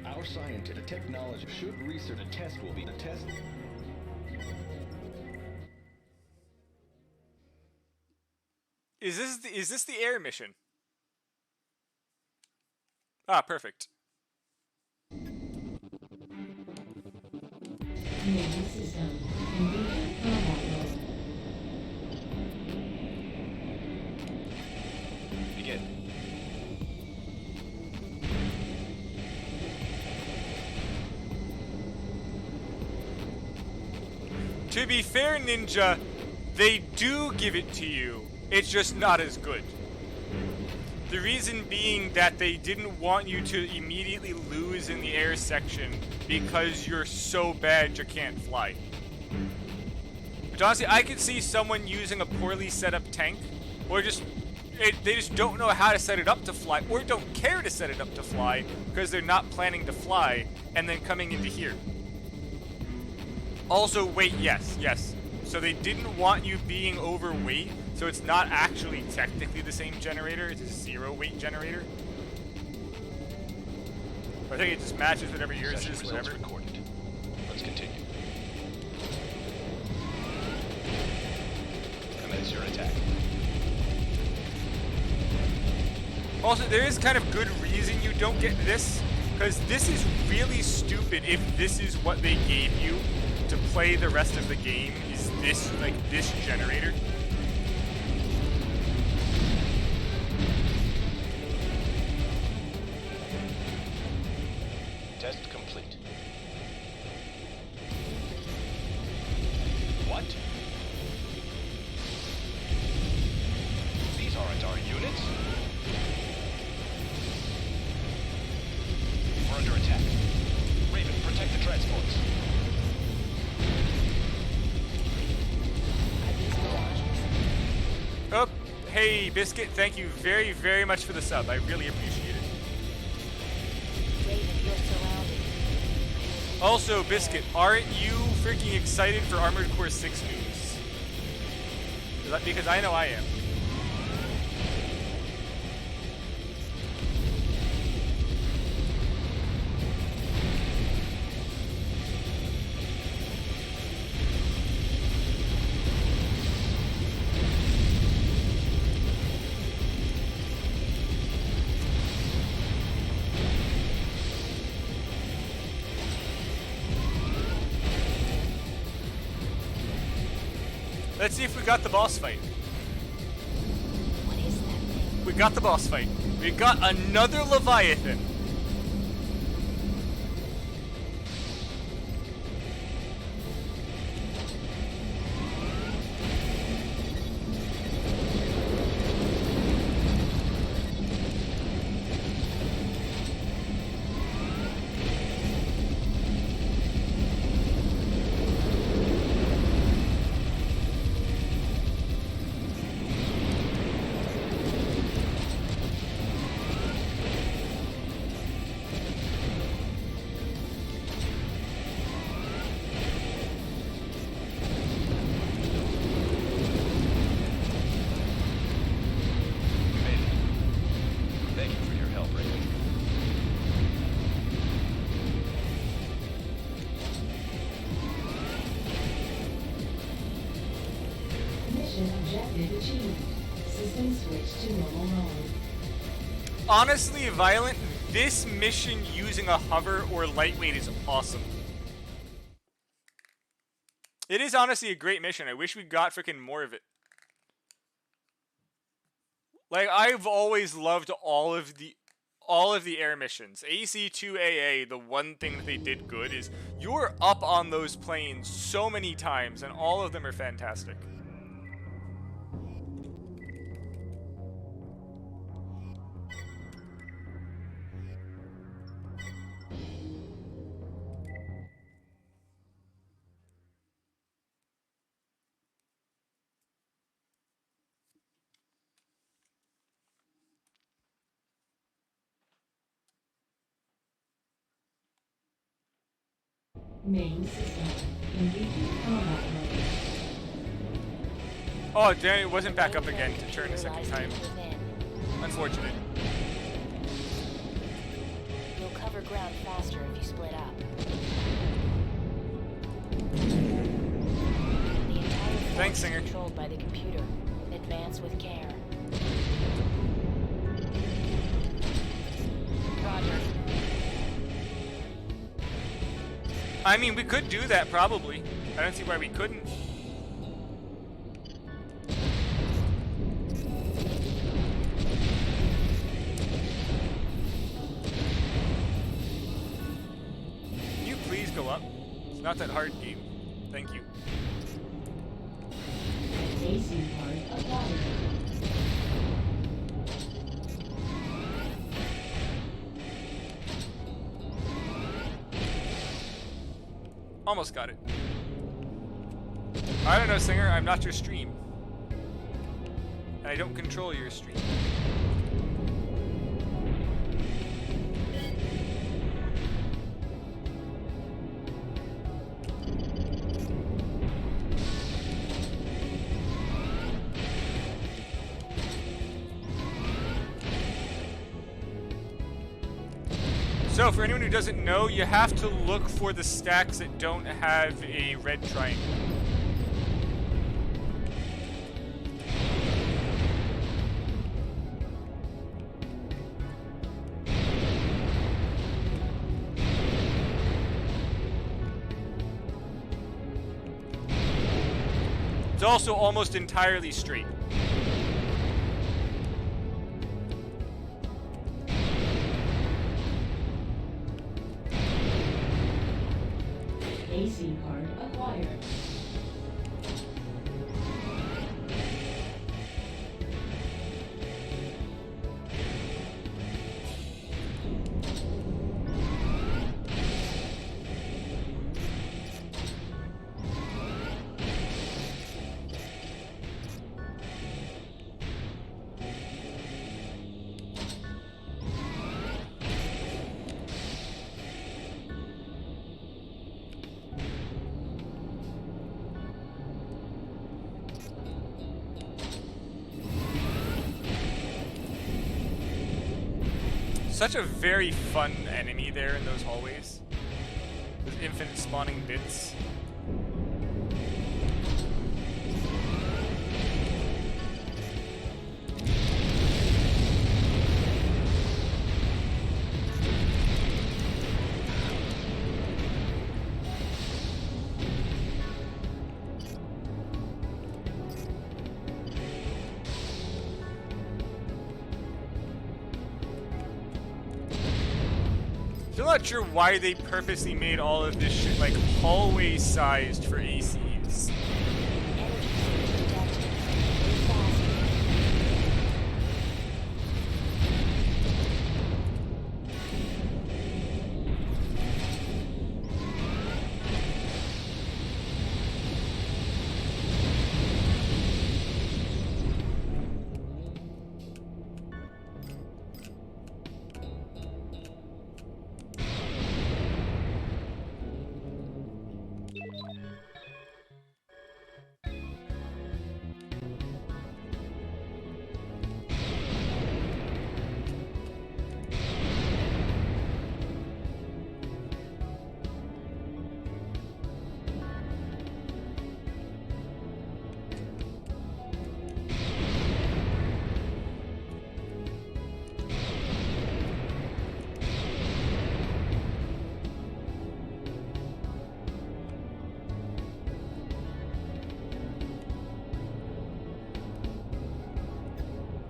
Our scientists, the technology should research. The test will be the test. Is this the air mission? Ah, perfect. Main system. Engaging combat mode. Begin. To be fair, Ninja, they do give it to you. It's just not as good. The reason being that they didn't want you to immediately lose in the air section because you're so bad you can't fly. Which honestly, I could see someone using a poorly set up tank, or they just don't know how to set it up to fly, or don't care to set it up to fly because they're not planning to fly, and then coming into here. Also, weight, yes, yes. So they didn't want you being overweight, so it's not actually technically the same generator, it's a 0 weight generator. I think it just matches whatever yours Session is, results whatever. recorded. Let's continue. Commence your attack. Also, there is kind of good reason you don't get this, because this is really stupid if this is what they gave you to play the rest of the game, is this, like, this generator. Test complete. What? These aren't our units. We're under attack. Raven, protect the transports. Are these mirages? Oh, hey, Biscuit, thank you very, very much for the sub. I really appreciate it. Raven, you're surrounded. Also, Biscuit, aren't you freaking excited for Armored Core 6 news? Because I know I am. Let's see if we got the boss fight. What is that thing? We got the boss fight. We got another Leviathan. Thank you for your help, Raven. Mission objective achieved. System switch to normal mode. Honestly, Violent, this mission using a hover or lightweight is awesome. It is honestly a great mission. I wish we got freaking more of it. Like, I've always loved all of the air missions. AC-2AA, the one thing that they did good is you're up on those planes so many times, and all of them are fantastic. Main system. Engaging combat mode. Oh, damn, it wasn't back up again to Computer turn a second lies time. deep within. Unfortunate. You'll cover ground faster if you split up. The entire force Thanks, is Singer. controlled by the computer. Advance with care. Roger. I mean, we could do that, probably. I don't see why we couldn't. Can you please go up? It's not that hard, game. Thank you. AC part acquired. Almost got it. I don't know, Singer. I'm not your stream. And I don't control your stream. So, for anyone who doesn't know, you have to look for the stacks that don't have a red triangle. It's also almost entirely straight. AC card acquired. Such a very fun enemy there in those hallways. Those infinite spawning bits. Still not sure why they purposely made all of this shit like hallway sized for ACs. Energy surge detected. Move fast.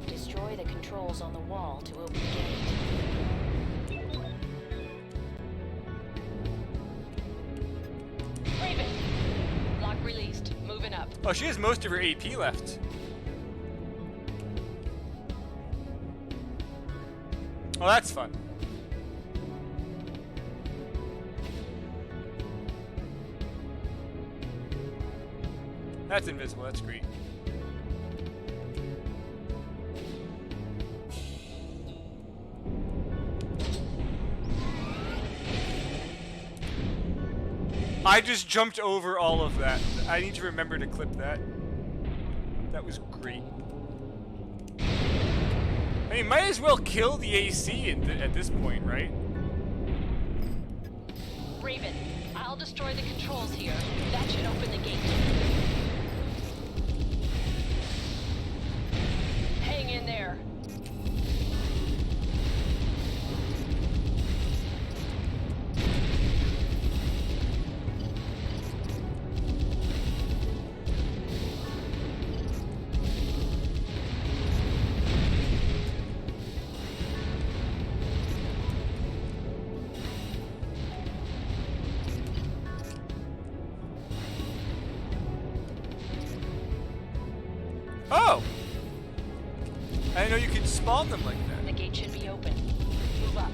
Destroy the controls on the wall to open the gate. Raven! Lock released. Moving up. Oh, she has most of her AP left. Oh, that's fun. That's invisible, that's great. I just jumped over all of that. I need to remember to clip that. That was great. I mean, might as well kill the AC at this point, right? Raven, I'll destroy the controls here. That should open the gate. Hang in there. Oh! I didn't know you could spawn them like that. The gate should be open. Move up.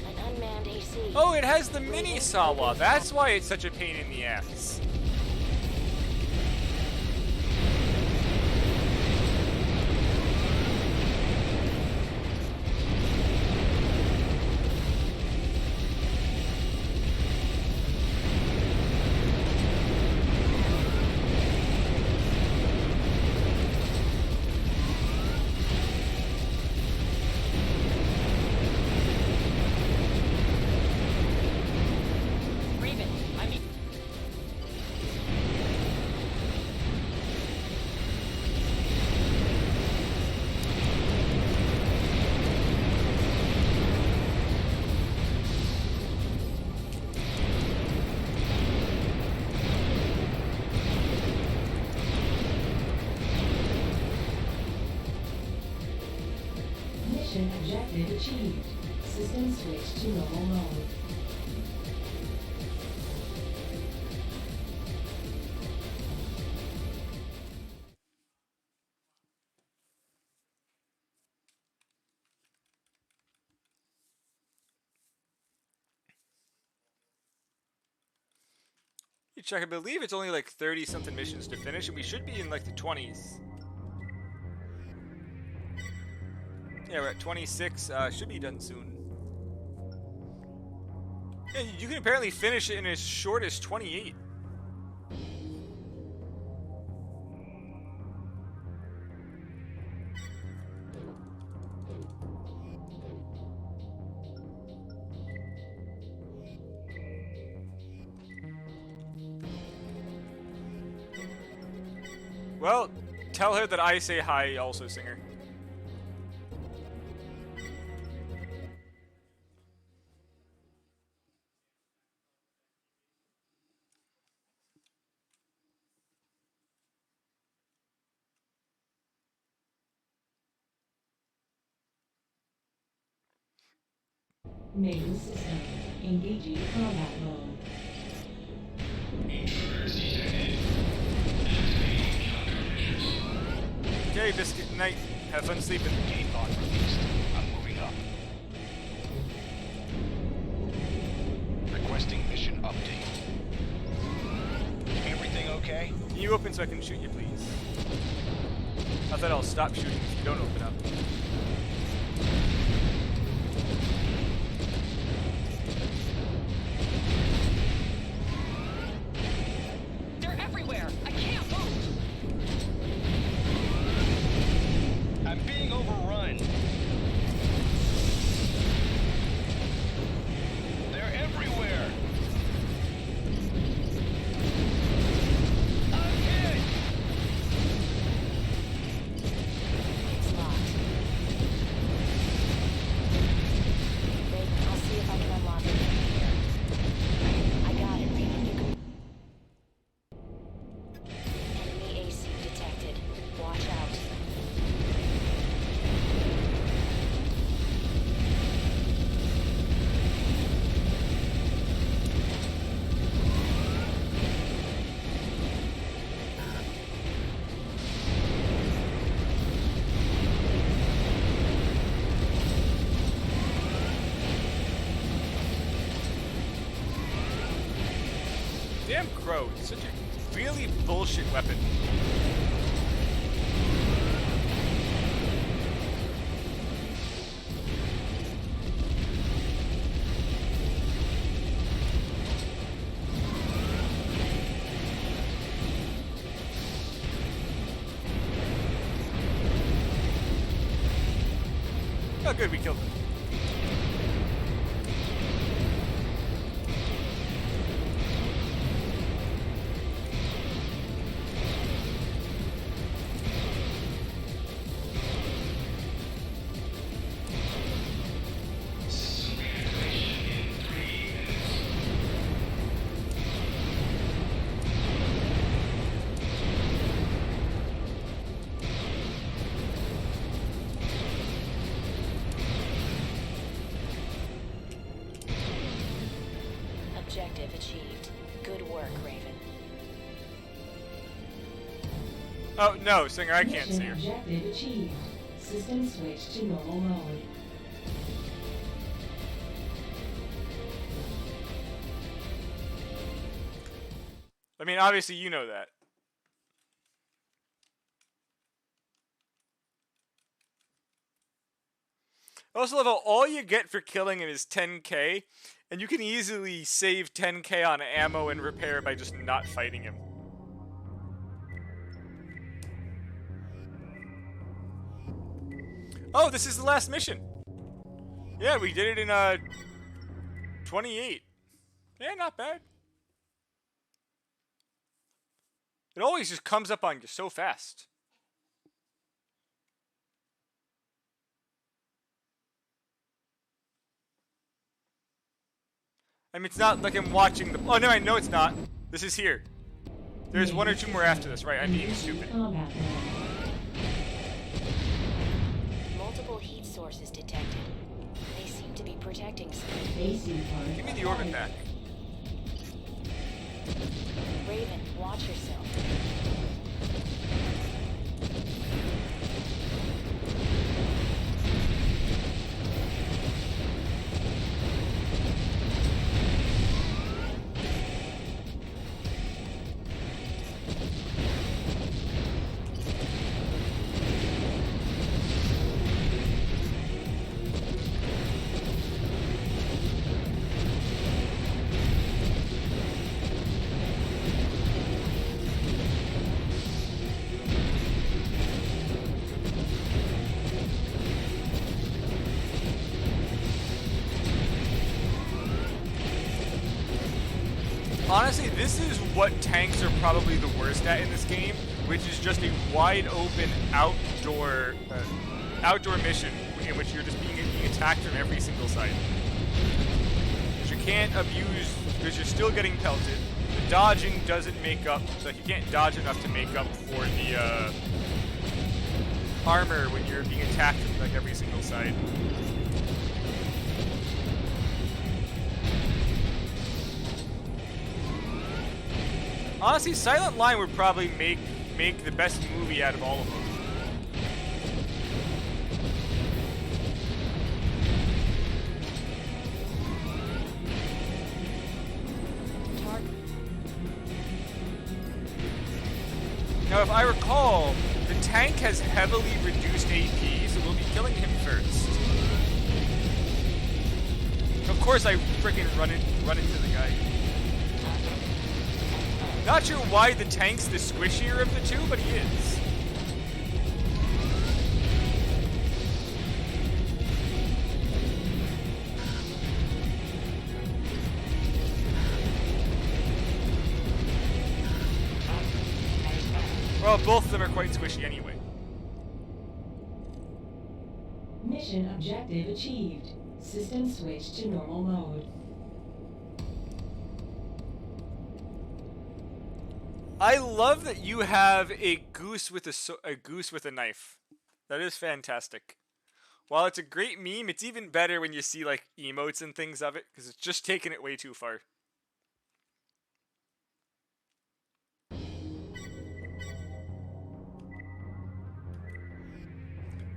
An unmanned AC. Oh, it has the mini Sawa. That's why it's such a pain in the ass. objective achieved. System switch to normal mode. You check, I believe it's only like 30 something missions to finish, and we should be in like the 20s. Yeah, we're at 26. Should be done soon. Yeah, you can apparently finish it in as short as 28. Well, tell her that I say hi also, Singer. Main system. Engaging combat mode. Okay, Biscuit, night. Have fun sleeping. Gate log released. I'm moving up. Requesting mission update. Everything okay? Can you open so I can shoot you, please? I thought I'll stop shooting if you don't open up. They're everywhere. I can't move. I'm being overrun. They're everywhere. I'm hit. It's locked. Wait, I'll see if I can unlock it from here. I got it, Raven. You can. Enemy AC detected. Watch out. Damn crow, it's such a really bullshit weapon. Oh good, we killed him. Objective achieved. Good work, Raven. Oh no, Singer, I can't see Mission her. objective achieved. System switch to normal mode. I mean, obviously you know that. I also love how all you get for killing him is 10k, and you can easily save 10k on ammo and repair by just not fighting him. Oh, this is the last mission. Yeah, we did it in 28. Yeah, not bad. It always just comes up on you so fast. I mean, it's not like I'm watching the... Oh, no, I know it's not. This is here. There's one or two more after this, right? I'm being stupid. Combat mode. Multiple multiple heat sources detected. They seem to be protecting something. AC part. Give me the orbit back. Raven, watch yourself. Honestly, this is what tanks are probably the worst at in this game, which is just a wide open outdoor mission in which you're just being attacked from every single side. Which you can't abuse because you're still getting pelted. The dodging doesn't make up, so you can't dodge enough to make up for the armor when you're being attacked from like every single side. Honestly, Silent Line would probably make the best movie out of all of them. Now, if I recall, the tank has heavily reduced AP, so we'll be killing him first. Of course, I freaking run into the guy. Not sure why the tank's the squishier of the two, but he is. Well, both of them are quite squishy anyway. Mission objective achieved. System switch to normal mode. I love that you have a goose with a goose with a knife. That is fantastic. While it's a great meme, it's even better when you see like emotes and things of it because it's just taking it way too far.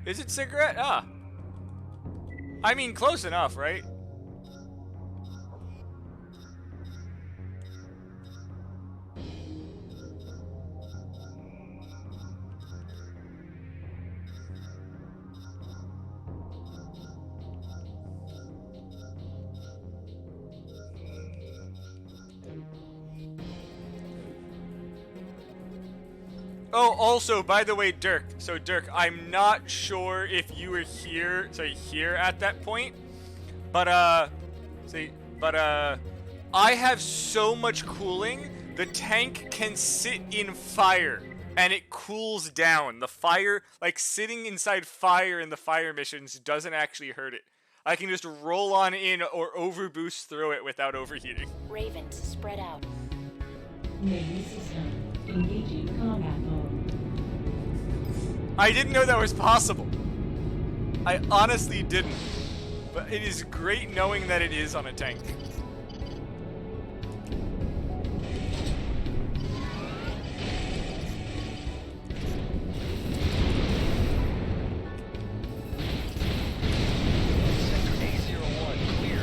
Is it cigarette? Ah. I mean, close enough, right? Oh, also, by the way, Dirk. So, Dirk, I'm not sure if you were here at that point, but I have so much cooling. The tank can sit in fire, and it cools down. The fire, like sitting inside fire in the fire missions, doesn't actually hurt it. I can just roll on in or overboost through it without overheating. Ravens, spread out. Main system. Engaging combat mode. I didn't know that was possible. I honestly didn't. But it is great knowing that it is on a tank. Sector A01 clear.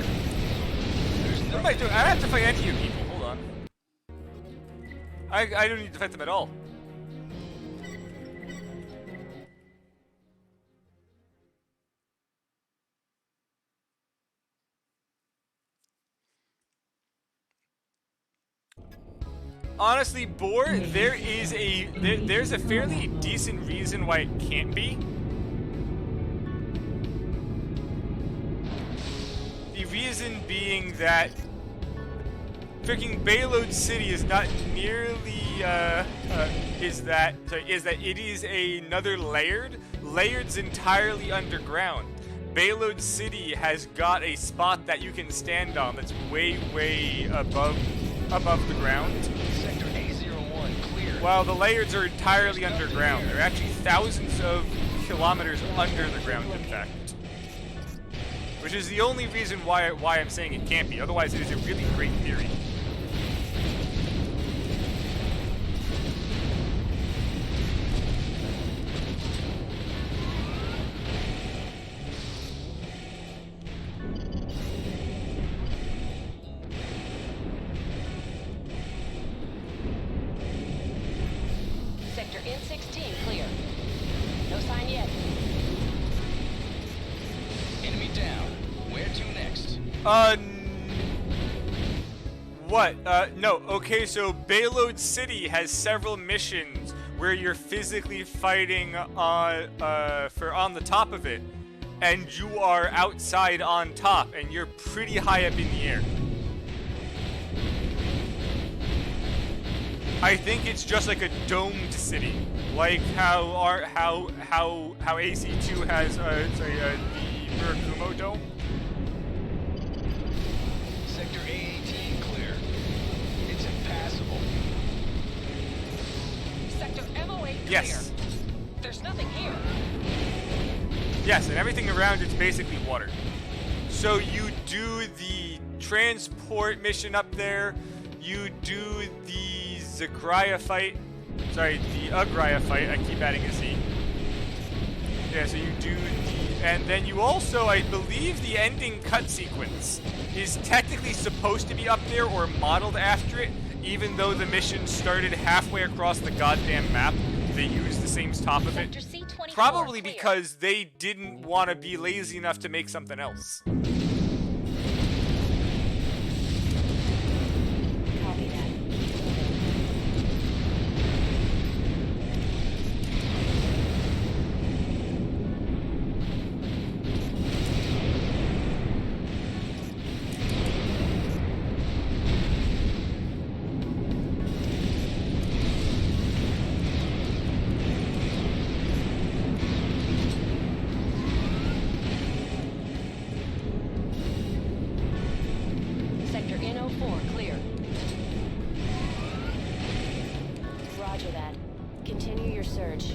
What am I doing? I don't have to fight any of you people. Hold on. I don't need to fight them at all. Honestly, Boar, there's a fairly decent reason why it can't be. The reason being that freaking Bayload City is not nearly is that it is another layered. Laird's entirely underground. Bayload City has got a spot that you can stand on that's way above the ground. Sector A01 clear. While the Lairds are entirely underground. They're actually thousands of kilometers under the ground, in fact. Which is the only reason why I'm saying it can't be. Otherwise, it is a really great theory. Sector N16 clear. No sign yet. Enemy down. Where to next? What? No. Okay, so Bayload City has several missions where you're physically fighting on the top of it, and you are outside on top, and you're pretty high up in the air. I think it's just like a domed city, like how AC2 has the Murakumo Dome. Sector A18 clear. It's impassable. Sector MO8 clear. Yes. There's nothing here. Yes, and everything around it's basically water. So you do the transport mission up there. You do the Zagraya fight. Sorry, the Ugraya fight. I keep adding a Z. Yeah, so you do the... And then you also, I believe the ending cut sequence is technically supposed to be up there or modeled after it, even though the mission started halfway across the goddamn map. They used the same top of it. Sector C24 Probably clear. because they didn't want to be lazy enough to make something else. Copy that. Sector N04 clear. Roger that. Continue your search.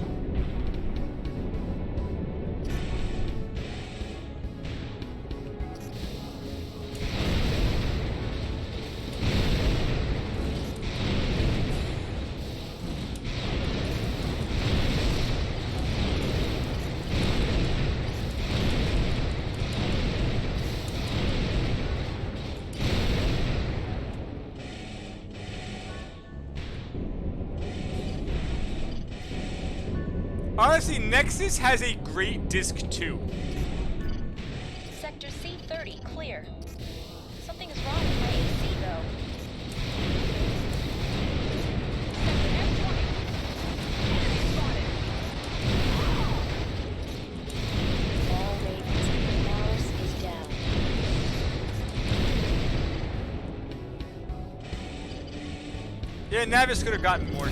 Honestly, Nexus has a great disc too. Sector C30 clear. Something is wrong with my AC though. Sector M20. Enemy spotted. All Ravens, Mars is down. Yeah, Navis could have gotten more.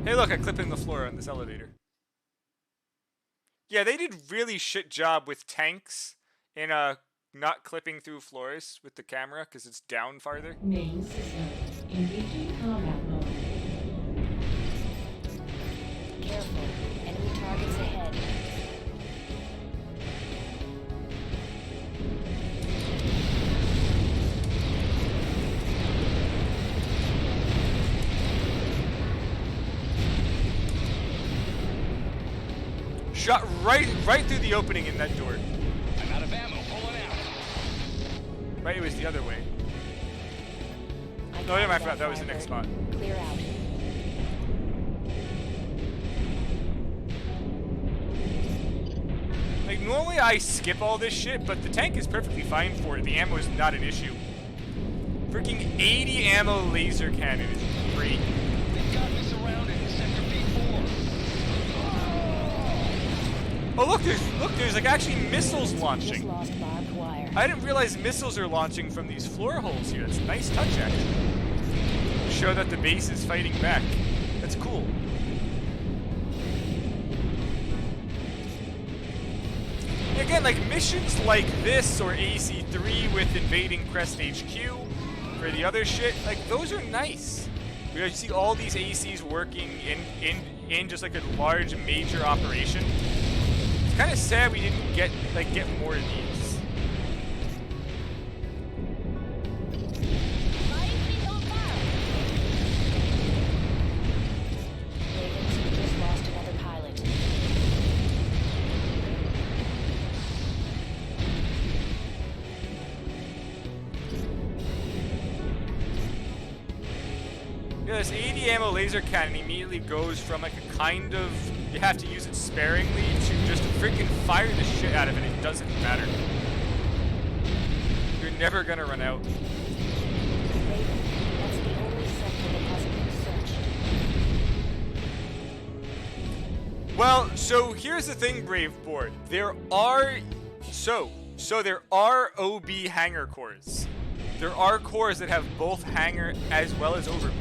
Hey look, I clipped in the floor on this elevator. Yeah, they did really shit job with tanks in not clipping through floors with the camera because it's down farther. Main system. Engaging combat mode. Careful. Enemy targets ahead. Shot right through the opening in that door. I'm out of ammo. Pulling out. Right, it was the other way. I No, never mind, I copy forgot that was the next spot. Firebird. Clear out. Like, normally I skip all this shit, but the tank is perfectly fine for it. The ammo is not an issue. Freaking 80 ammo laser cannon is great. They've got me surrounded in Sector B4. Oh, look, there's like actually missiles Just launching. lost barbed wire. I didn't realize missiles are launching from these floor holes here. That's a nice touch, actually. To show that the base is fighting back. That's cool. Yeah, again, like missions like this or AC3 with invading Crest HQ for the other shit, like those are nice. You see all these ACs working in just like a large major operation. It's kind of sad we didn't get more of these. My AC's on fire. Ravens, we just lost another pilot. Yeah, this 80 ammo laser cannon immediately goes from like a kind of, you have to use it sparingly, to just freaking fire the shit out of it. It doesn't matter. You're never gonna run out. Raven, that's the only sector that hasn't been searched. Well, so here's the thing, Brave Board. There are there are OB hangar cores. There are cores that have both hangar as well as overboost.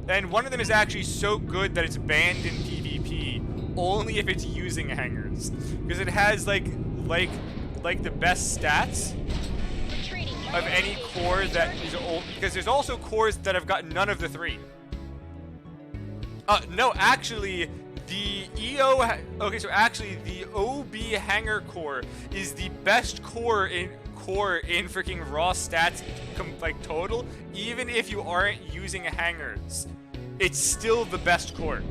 And one of them is actually so good that it's banned in PvP only if it's using hangars, because it has like the best stats Retreating. of any core that is old, because there's also cores that have got none of the three. No, actually, the okay, so actually the OB hangar core is the best core in freaking raw stats, like total. Even if you aren't using hangars, it's still the best core.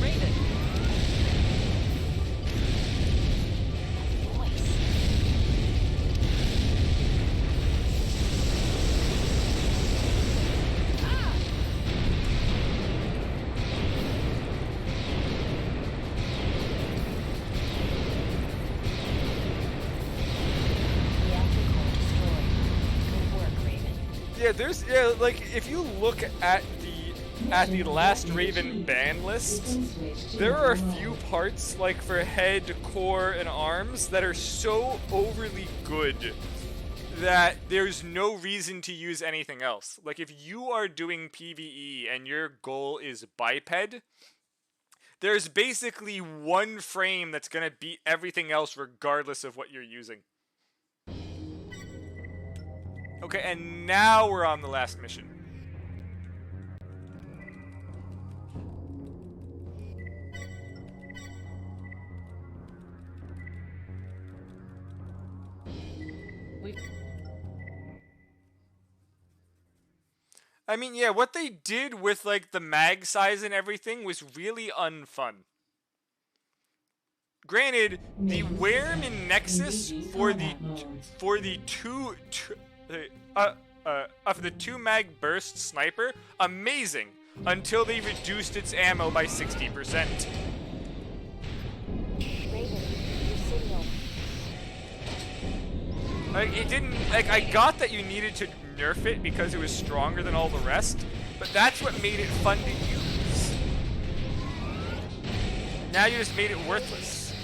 Raven, Yeah, like if you look at the last Raven ban list, there are a few parts like for head, core, and arms that are so overly good that there's no reason to use anything else. Like if you are doing PvE and your goal is biped, there's basically one frame that's gonna beat everything else regardless of what you're using. Okay, and now we're on the last mission. I mean, yeah, what they did with like the mag size and everything was really unfun. Granted, the worm in Nexus for the two mag burst sniper, amazing, until they reduced its ammo by 60%. Raven, your signal. Like it didn't, like I got that you needed to nerf it because it was stronger than all the rest, but that's what made it fun to use. Now you just made it worthless.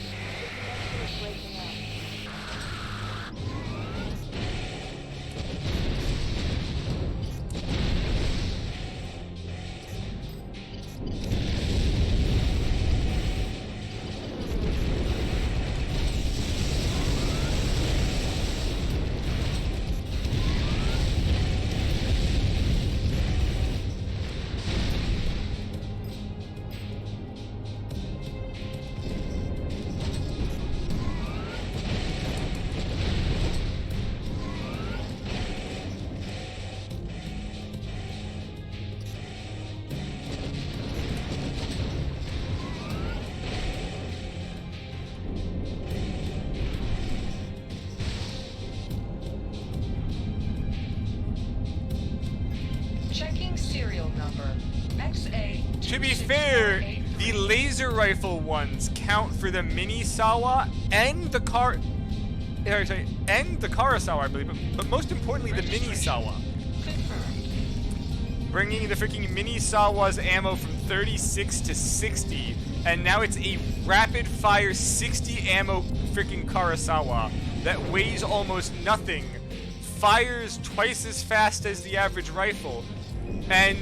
Breaking out. Checking serial number. XA. To be fair, the laser rifle ones count for the mini Sawa and the and the Karasawa, I believe, but most importantly, the mini Sawa. Confirmed. bringing the freaking mini Sawa's ammo from 36 to 60, and now it's a rapid fire 60 ammo freaking Karasawa that weighs almost nothing, fires twice as fast as the average rifle, and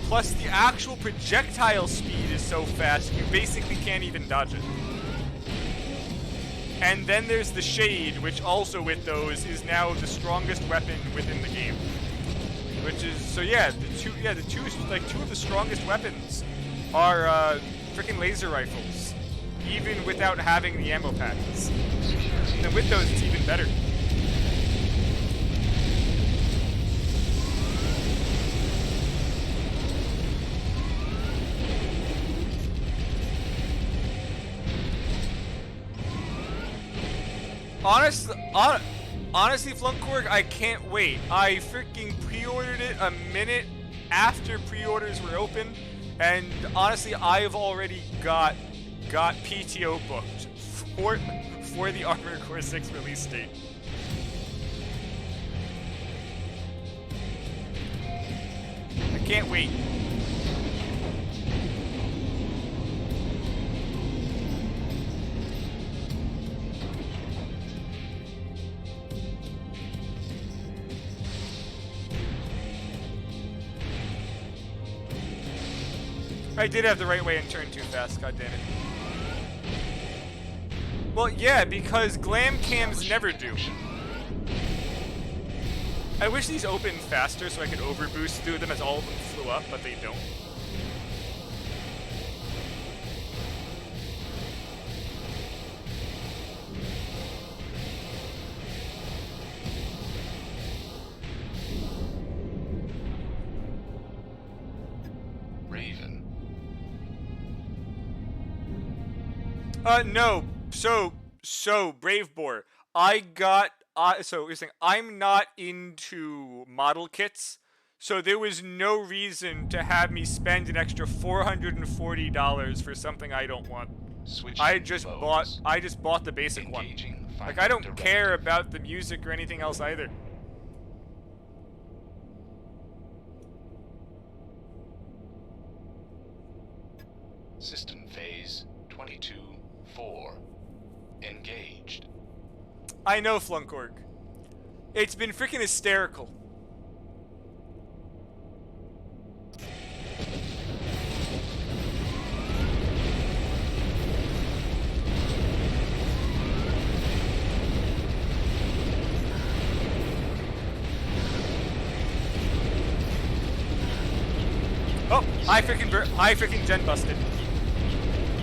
plus the actual projectile speed is so fast you basically can't even dodge it. And then there's the Shade, which also with those is now the strongest weapon within the game. Which is, so yeah, two of the strongest weapons are freaking laser rifles, even without having the ammo packs. And with those, it's even better. Honestly, Flunkorg, I can't wait. I freaking pre-ordered it a minute after pre-orders were open, and honestly, I've already got PTO booked for the Armored Core 6 release date. I can't wait. I did have the right way and turned too fast, god damn it. Well, yeah, because glam cams never do. I wish these opened faster so I could overboost through them as all of them flew up, but they don't. No. So Brave Boar. So you're saying I'm not into model kits, so there was no reason to have me spend an extra $440 for something I don't want. I just bought the basic one. Like, I don't care about the music or anything else either. System phase 22-4. Engaged. I know, Flunkorg. It's been freaking hysterical. Oh, I freaking gen busted.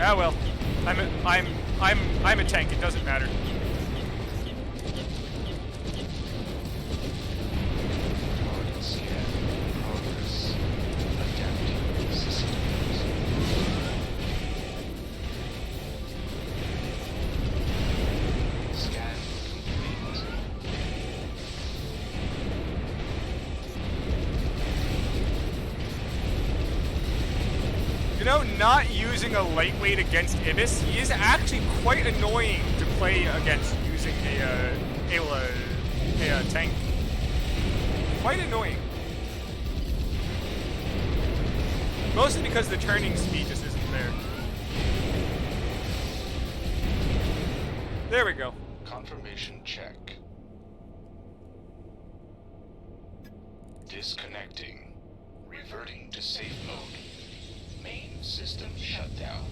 Ah well, I'm a tank. It doesn't matter. You know, not using a lightweight against Ibis, he is actually quite annoying to play against using a tank. Quite annoying. Mostly because the turning speed just isn't there. There we go. Confirmation check. Disconnecting. Reverting to safe mode. Main system shutdown.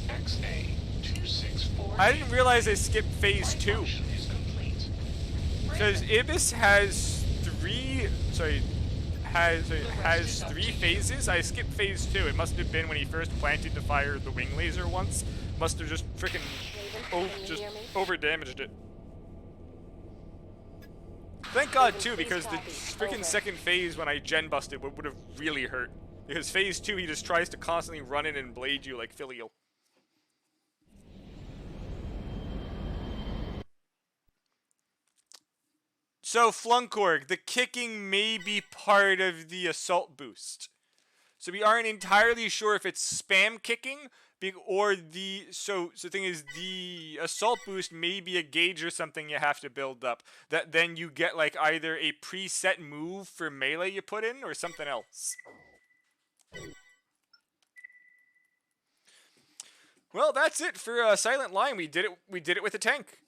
XA-264. I didn't realize I skipped phase 2. Function is complete. Because Ibis has three phases. I skipped phase 2. It must have been when he first planted to fire the wing laser once. Must have just freaking over damaged it. Thank God too, because the freaking second phase when I gen busted would have really hurt. Because phase 2 he just tries to constantly run in and blade you like Filial. So Flunkorg, the kicking may be part of the assault boost. So we aren't entirely sure if it's spam kicking or the so the thing is the assault boost may be a gauge or something you have to build up that then you get like either a preset move for melee you put in or something else. Well, that's it for Silent Line. We did it with a tank.